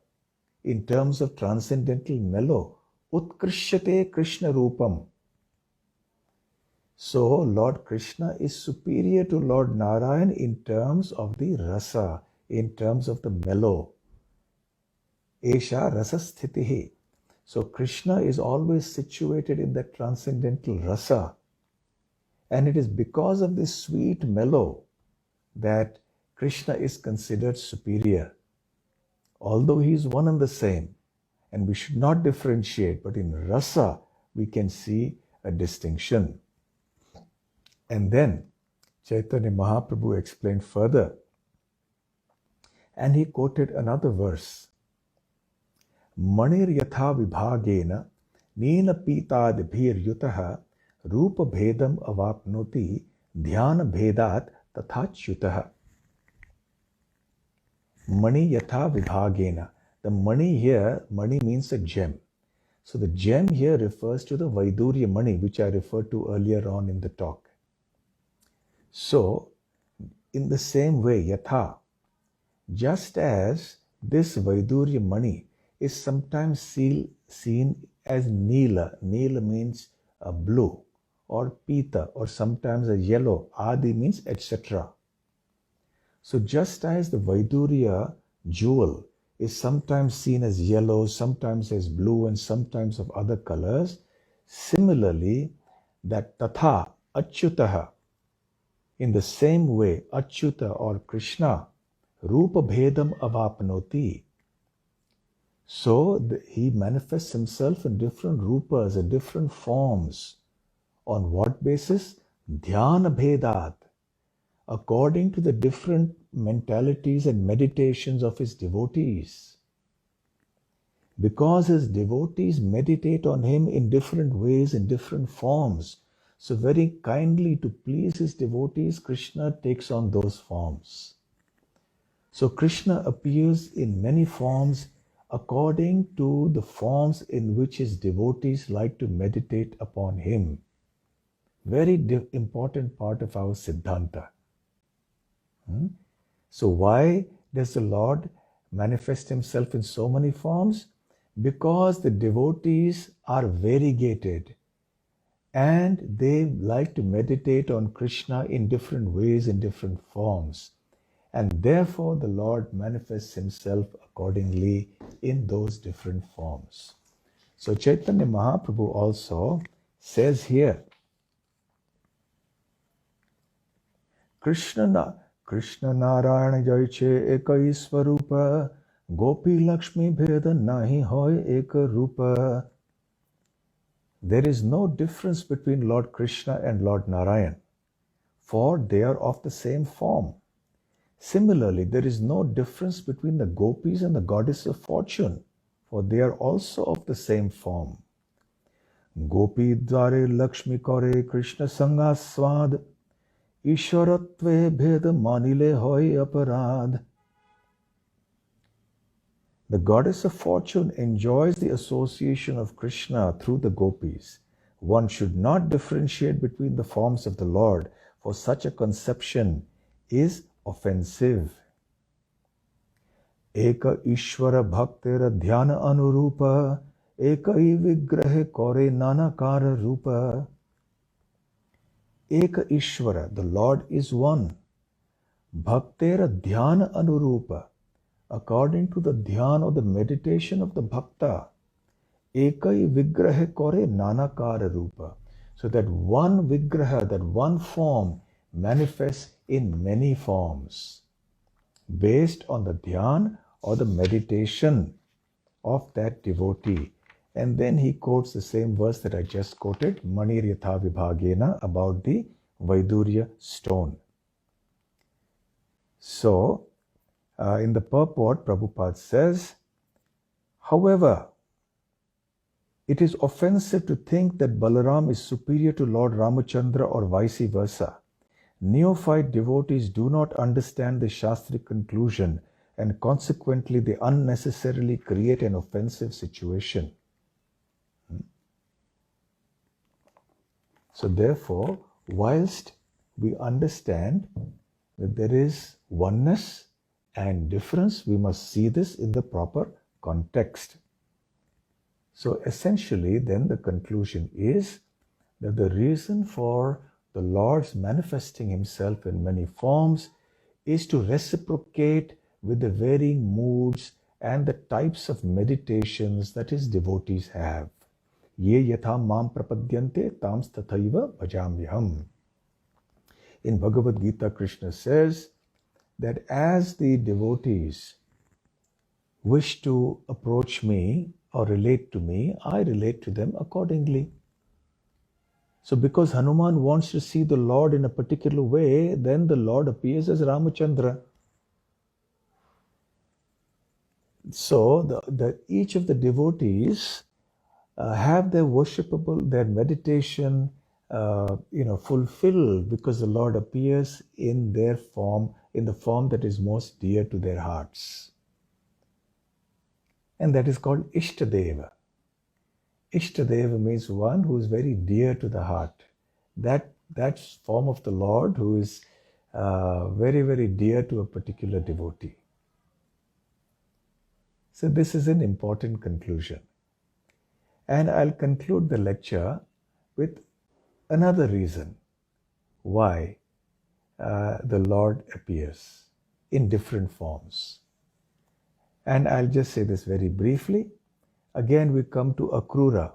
in terms of transcendental mellow, Utkrishyate Krishna Rupam. So Lord Krishna is superior to Lord Narayan in terms of the rasa, in terms of the mellow. Esha rasasthitihi. So Krishna is always situated in that transcendental rasa. And it is because of this sweet mellow that Krishna is considered superior. Although he is one and the same, and we should not differentiate, but in rasa we can see a distinction. And then Chaitanya Mahaprabhu explained further, and he quoted another verse. Manir yatha vibhagena nena pitadibhir yutaha rupa bhedam avapnoti dhyana bhedat tathachyutaha. Mani yatha vibhagena. The mani here, mani means a gem. So the gem here refers to the Vaidurya mani, which I referred to earlier on in the talk. So, in the same way, yatha, just as this Vaidurya mani is sometimes seen as Neela. Neela means a blue, or Pita, or sometimes a yellow. Adi means etc. So just as the Vaidurya jewel is sometimes seen as yellow, sometimes as blue, and sometimes of other colors, similarly, that Tatha, Achyutaha, in the same way, Achyuta or Krishna, Rupa Bhedam Avapnoti. So he manifests himself in different rupas, in different forms. On what basis? Dhyana Bhedat. According to the different mentalities and meditations of his devotees. Because his devotees meditate on him in different ways, in different forms. So very kindly, to please his devotees, Krishna takes on those forms. So Krishna appears in many forms according to the forms in which his devotees like to meditate upon him. Very important part of our Siddhanta. So why does the Lord manifest himself in so many forms? Because the devotees are variegated and they like to meditate on Krishna in different ways, in different forms. And therefore the Lord manifests himself accordingly in those different forms. So Chaitanya Mahaprabhu also says here, Krishna Narayana Jaiche Ekai Swarupa Gopi Lakshmi Bheda Nahi Hoy Eka Rupa. There is no difference between Lord Krishna and Lord Narayan, for they are of the same form. Similarly, there is no difference between the gopis and the goddess of fortune, for they are also of the same form. Gopi dware Lakshmi kore Krishna sanga swad Isharatve bhed manile hoy aparad. The goddess of fortune enjoys the association of Krishna through the gopis. One should not differentiate between the forms of the Lord, for such a conception is offensive. Eka Ishvara Bhaktera Dhyana Anurupa Ekai Vigrahe Kore Nanakara Rupa. Eka Ishvara, the Lord is one. Bhaktera Dhyana Anurupa, according to the dhyan or the meditation of the bhakta. Ekai Vigrahe Kore Nanakara Rupa. So that one Vigraha, that one form manifests in many forms, based on the dhyan or the meditation of that devotee. And then he quotes the same verse that I just quoted, Manir Yatha Vibhagena, about the Vaidurya stone. So, in the purport, Prabhupada says, however, it is offensive to think that Balaram is superior to Lord Ramachandra or vice versa. Neophyte devotees do not understand the Shastric conclusion, and consequently they unnecessarily create an offensive situation. So therefore, whilst we understand that there is oneness and difference, we must see this in the proper context. So essentially, then the conclusion is that the reason for the Lord's manifesting himself in many forms is to reciprocate with the varying moods and the types of meditations that his devotees have. Ye yatha mam prapadyante tams tathaiva bhajamyaham. In Bhagavad Gita, Krishna says that as the devotees wish to approach me or relate to me, I relate to them accordingly. So because Hanuman wants to see the Lord in a particular way, then the Lord appears as Ramachandra. So each of the devotees have their worshipable, their meditation, fulfilled because the Lord appears in their form, in the form that is most dear to their hearts. And that is called Ishtadeva. Ishtadeva means one who is very dear to the heart. That form of the Lord who is very, very dear to a particular devotee. So this is an important conclusion. And I'll conclude the lecture with another reason why the Lord appears in different forms. And I'll just say this very briefly. Again, we come to Akrura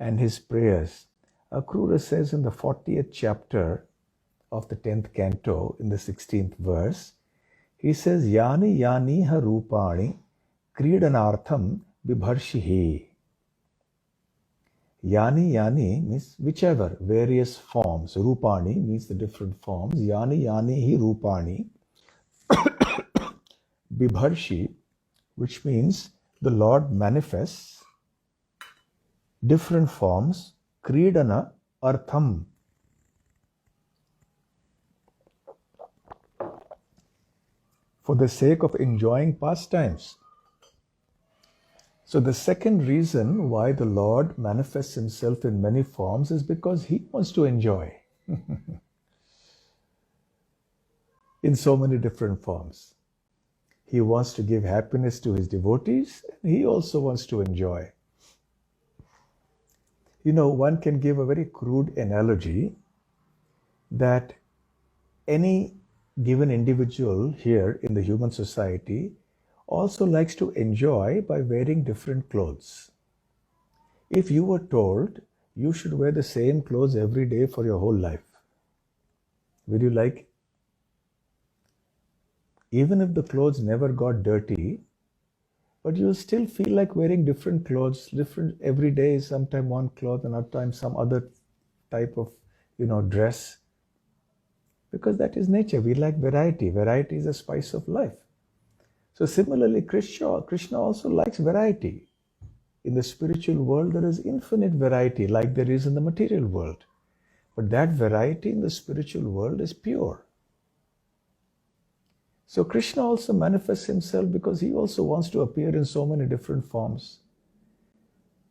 and his prayers. Akrura says in the 40th chapter of the 10th canto, in the 16th verse, he says, Yani yani ha rupani kridanartham bibharshihi. Yani yani means whichever, various forms. Rupani means the different forms. Yani yani hi rupani. Bibharshi, which means the Lord manifests different forms. Kridana artham. For the sake of enjoying pastimes. So the second reason why the Lord manifests himself in many forms is because he wants to enjoy in so many different forms. He wants to give happiness to his devotees, and he also wants to enjoy. You know, one can give a very crude analogy that any given individual here in the human society also likes to enjoy by wearing different clothes. If you were told you should wear the same clothes every day for your whole life, would you like? Even if the clothes never got dirty, but you still feel like wearing different clothes, different every day, sometime one cloth, another time some other type of, dress, because that is nature. We like variety. Variety is a spice of life. So similarly, Krishna also likes variety. In the spiritual world, there is infinite variety like there is in the material world. But that variety in the spiritual world is pure. So Krishna also manifests himself because he also wants to appear in so many different forms.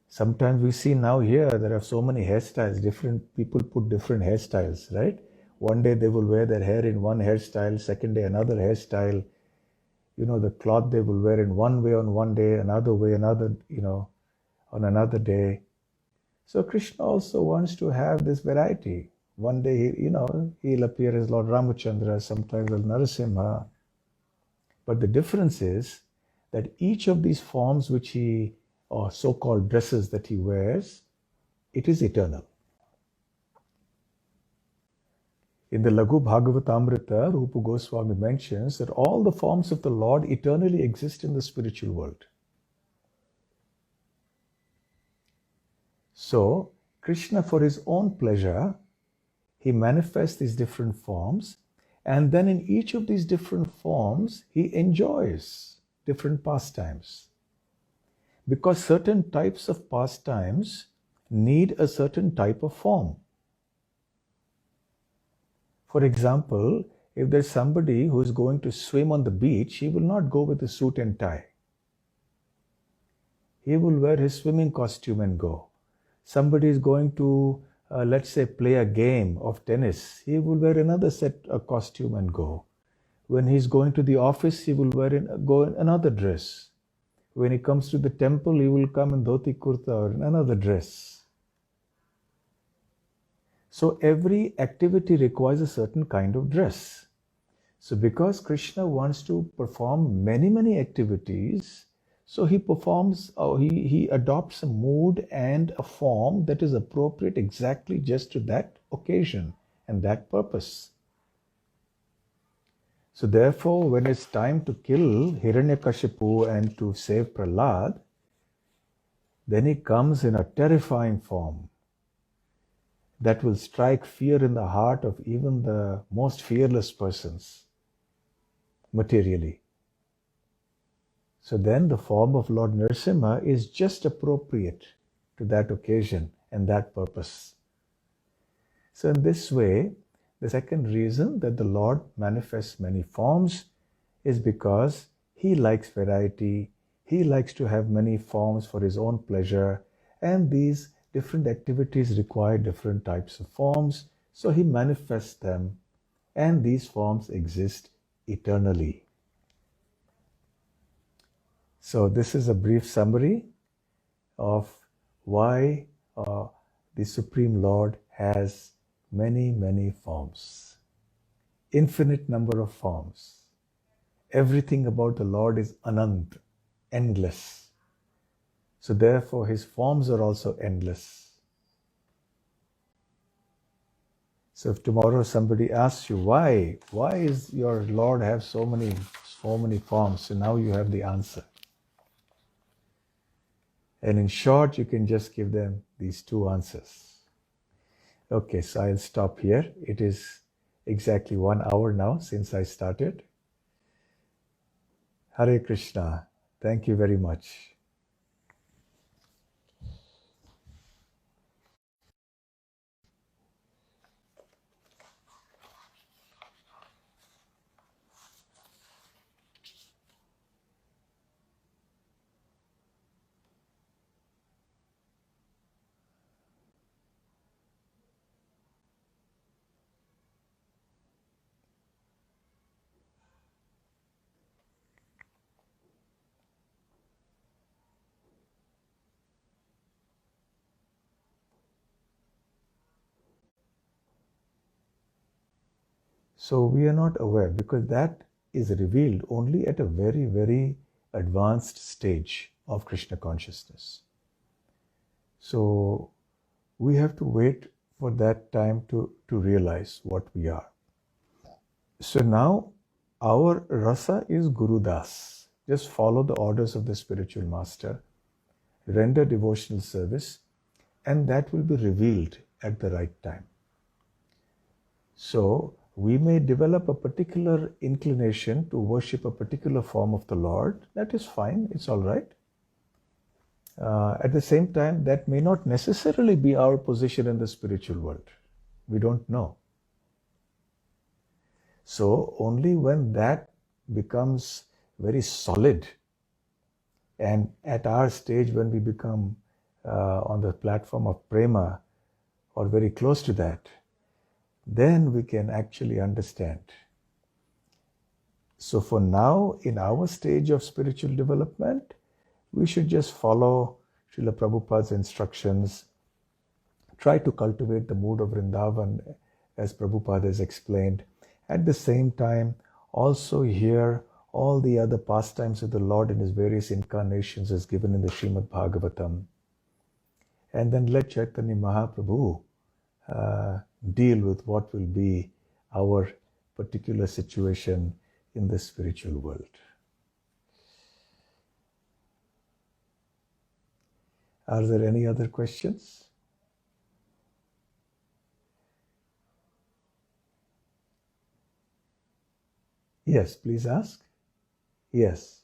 Sometimes we see now here there are so many hairstyles. Different people put different hairstyles, right? One day they will wear their hair in one hairstyle, second day another hairstyle. The cloth they will wear in one way on one day, another way, on another day. So Krishna also wants to have this variety. One day, he'll appear as Lord Ramachandra, sometimes as Narasimha. But the difference is that each of these forms which he, or so-called dresses that he wears, it is eternal. In the Laghu Bhagavatamrita, Rupa Goswami mentions that all the forms of the Lord eternally exist in the spiritual world. So, Krishna, for his own pleasure, he manifests these different forms, and then in each of these different forms, he enjoys different pastimes. Because certain types of pastimes need a certain type of form. For example, if there's somebody who is going to swim on the beach, he will not go with a suit and tie. He will wear his swimming costume and go. Somebody is going to, let's say, play a game of tennis. He will wear another set of costume and go. When he's going to the office, he will go in another dress. When he comes to the temple, he will come in dhoti kurta or in another dress. So every activity requires a certain kind of dress. So because Krishna wants to perform many, many activities, so he performs, or he adopts a mood and a form that is appropriate exactly just to that occasion and that purpose. So therefore, when it's time to kill Hiranyakashipu and to save Prahlad, then he comes in a terrifying form that will strike fear in the heart of even the most fearless persons materially. So then the form of Lord Narasimha is just appropriate to that occasion and that purpose. So in this way, the second reason that the Lord manifests many forms is because he likes variety, he likes to have many forms for his own pleasure, and these different activities require different types of forms, so he manifests them, and these forms exist eternally. So this is a brief summary of why the Supreme Lord has many, many forms. Infinite number of forms. Everything about the Lord is anant, endless. So therefore his forms are also endless. So if tomorrow somebody asks you, why is your Lord have so many forms? So now you have the answer. And in short, you can just give them these two answers. Okay, so I'll stop here. It is exactly 1 hour now since I started. Hare Krishna. Thank you very much. So we are not aware, because that is revealed only at a very, very advanced stage of Krishna consciousness. So we have to wait for that time to realize what we are. So now our rasa is Guru Das. Just follow the orders of the spiritual master, render devotional service, and that will be revealed at the right time. So we may develop a particular inclination to worship a particular form of the Lord. That is fine, it's all right. At the same time, that may not necessarily be our position in the spiritual world. We don't know. So only when that becomes very solid, and at our stage when we become on the platform of prema or very close to that, then we can actually understand. So for now, in our stage of spiritual development, we should just follow Srila Prabhupada's instructions, try to cultivate the mood of Vrindavan as Prabhupada has explained. At the same time, also hear all the other pastimes of the Lord in his various incarnations as given in the Srimad Bhagavatam. And then let Chaitanya Mahaprabhu deal with what will be our particular situation in the spiritual world. Are there any other questions? Yes, please ask. Yes.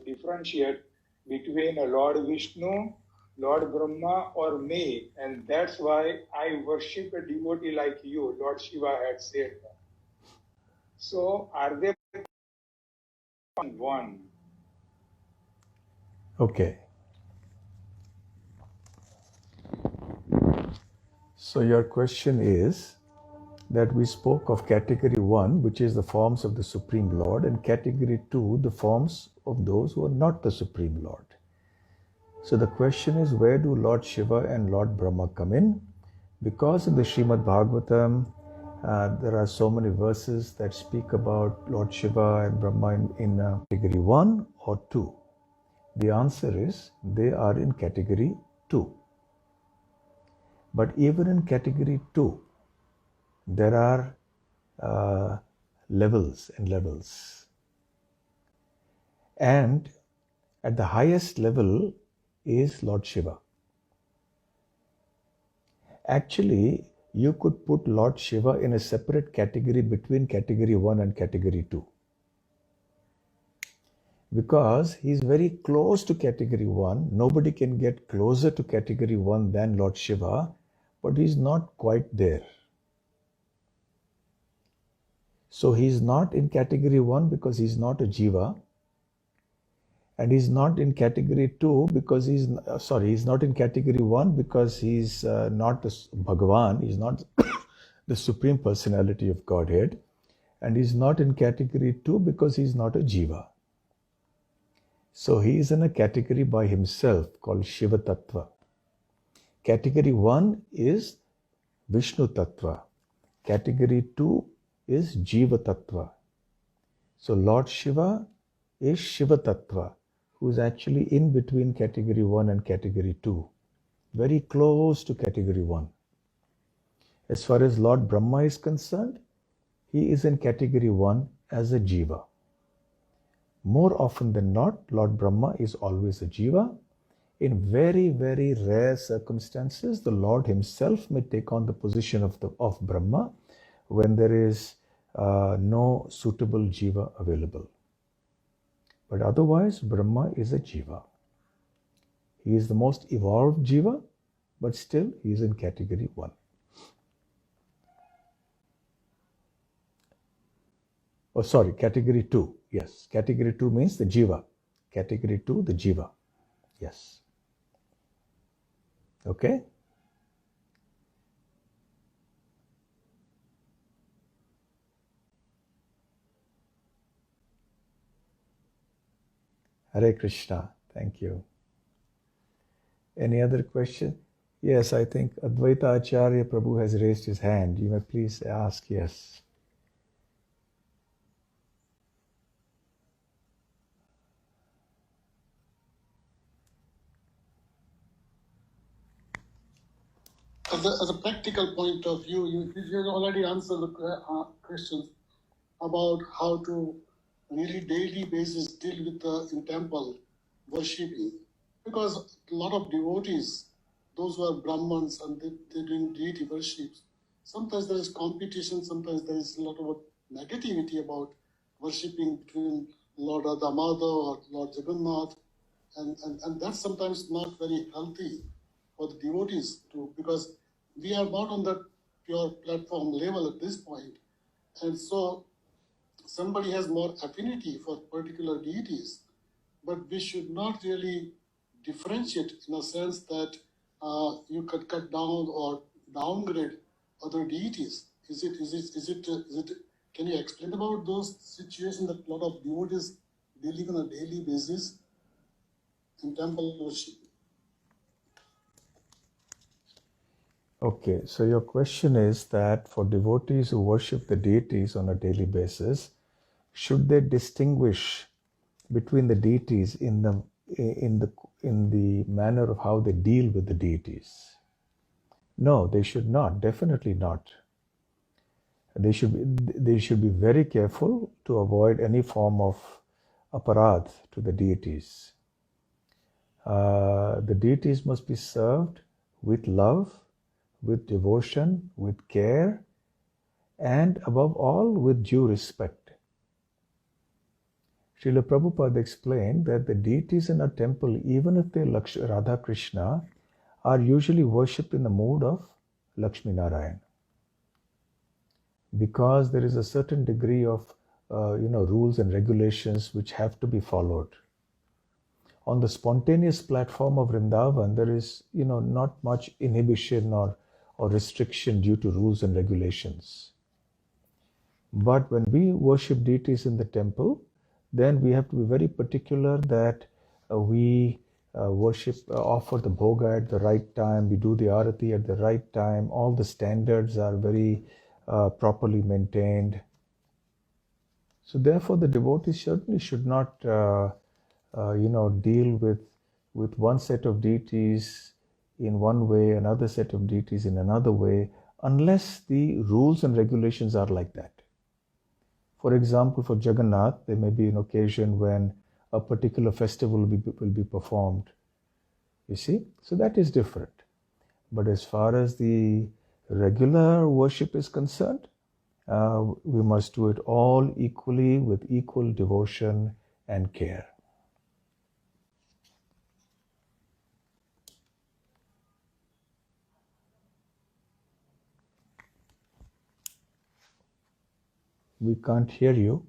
Differentiate between a Lord Vishnu, Lord Brahma, or me, and that's why I worship a devotee like you, Lord Shiva had said. So, are they one? Okay. So your question is that we spoke of category 1, which is the forms of the Supreme Lord, and category 2, the forms of those who are not the Supreme Lord. So the question is, where do Lord Shiva and Lord Brahma come in? Because in the Srimad Bhagavatam, there are so many verses that speak about Lord Shiva and Brahma in category 1 or 2. The answer is they are in category 2. But even in category 2, there are levels and levels. And at the highest level is Lord Shiva. Actually, you could put Lord Shiva in a separate category between category 1 and category 2. Because he's very close to category 1. Nobody can get closer to category 1 than Lord Shiva, but he's not quite there. So he's not in category 1 because he's not a jiva. And he's not in category 2 because he's not in category 1 because he's not the Bhagavan, he's not the Supreme Personality of Godhead. And he's not in category 2 because he's not a jiva. So he is in a category by himself called Shiva Tattva. Category 1 is Vishnu Tattva. Category 2 is Jiva Tattva. So Lord Shiva is Shiva Tattva, who is actually in between category 1 and category 2, very close to category 1. As far as Lord Brahma is concerned, he is in category 1 as a jiva. More often than not, Lord Brahma is always a jiva. In very, very rare circumstances, the Lord himself may take on the position of Brahma when there is no suitable jiva available. But otherwise, Brahma is a jiva. He is the most evolved jiva, but still he is in category 1. Oh, sorry, category 2. Yes, category 2 means the jiva. Category 2, the jiva. Yes. Okay? Hare Krishna. Thank you. Any other question? Yes, I think Advaita Acharya Prabhu has raised his hand. You may please ask. Yes. As a practical point of view, you already answered the questions about how to really daily basis deal with the in temple worshipping, because a lot of devotees, those who are Brahmins and they doing deity worships, sometimes there is competition, sometimes there is a lot of negativity about worshipping between Lord Damodar or Lord Jagannath, and that's sometimes not very healthy for the devotees too, because we are not on that pure platform level at this point. And so somebody has more affinity for particular deities, but we should not really differentiate in a sense that you could cut down or downgrade other deities. Is it, can you explain about those situations that a lot of devotees dealing on a daily basis in temple worship? Okay, so your question is that for devotees who worship the deities on a daily basis, should they distinguish between the deities in the manner of how they deal with the deities? No, they should not. Definitely not. They should be very careful to avoid any form of aparadh to the deities. The deities must be served with love, with devotion, with care, and above all, with due respect. Srila Prabhupada explained that the deities in a temple, even if they're Radha Krishna, are usually worshipped in the mood of Lakshmi Narayan, because there is a certain degree of rules and regulations which have to be followed. On the spontaneous platform of Vrindavan, there is not much inhibition or restriction due to rules and regulations. But when we worship deities in the temple, then we have to be very particular that we offer the bhoga at the right time, we do the arati at the right time, all the standards are very properly maintained. So therefore the devotees certainly should not deal with one set of deities in one way, another set of deities in another way, unless the rules and regulations are like that. For example, for Jagannath, there may be an occasion when a particular festival will be performed. You see? So that is different. But as far as the regular worship is concerned, we must do it all equally with equal devotion and care. We can't hear you.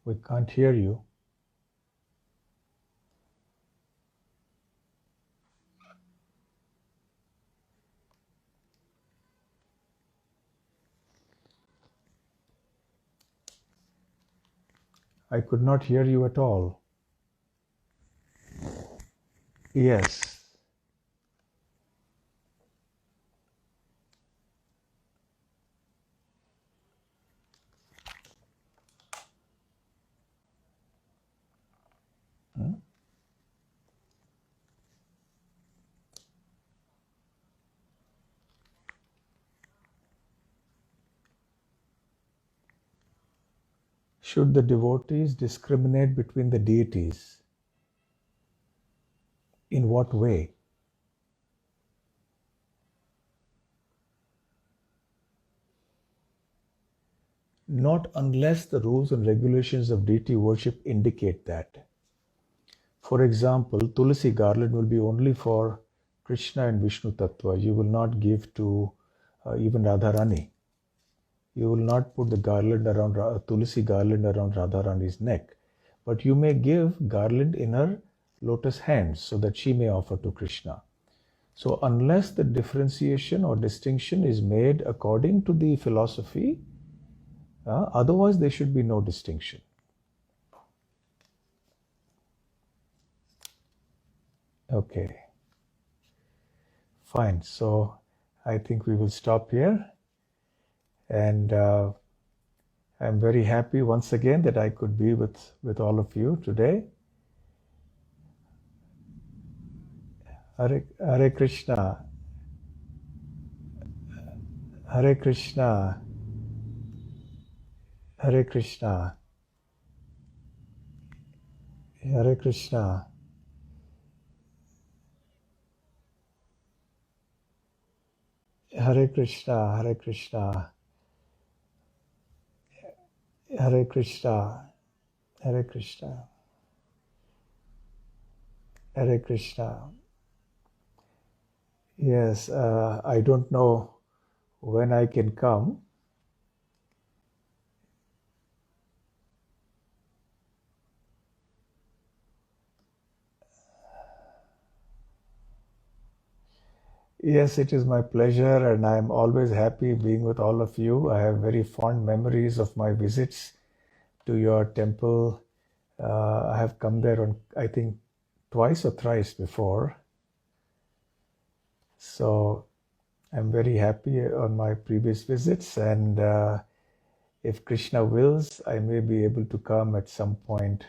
We can't hear you. I could not hear you at all. Yes. Should the devotees discriminate between the deities? In what way? Not unless the rules and regulations of deity worship indicate that. For example, Tulsi garland will be only for Krishna and Vishnu Tattva. You will not give to even Radharani. You will not put the garland around Tulsi garland around Radharani's neck, but you may give garland in her lotus hands so that she may offer to Krishna. So unless the differentiation or distinction is made according to the philosophy, otherwise there should be no distinction. Okay, fine. So I think we will stop here. And I'm very happy once again that I could be with all of you today. Hare Krishna. Hare Krishna. Hare Krishna. Hare Krishna. Hare Krishna. Hare Krishna. Hare Krishna. Hare Krishna. Hare Krishna. Yes, I don't know when I can come. Yes, it is my pleasure, and I'm always happy being with all of you. I have very fond memories of my visits to your temple. I have come there on, I think, twice or thrice before. So I'm very happy on my previous visits, and if Krishna wills, I may be able to come at some point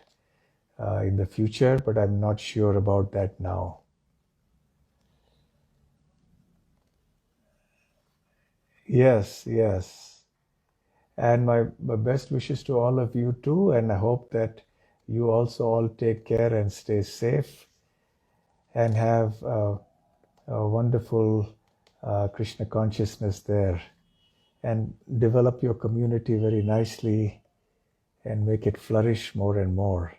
in the future, but I'm not sure about that now. Yes, yes. And my best wishes to all of you too, and I hope that you also all take care and stay safe and have a wonderful Krishna consciousness there, and develop your community very nicely and make it flourish more and more.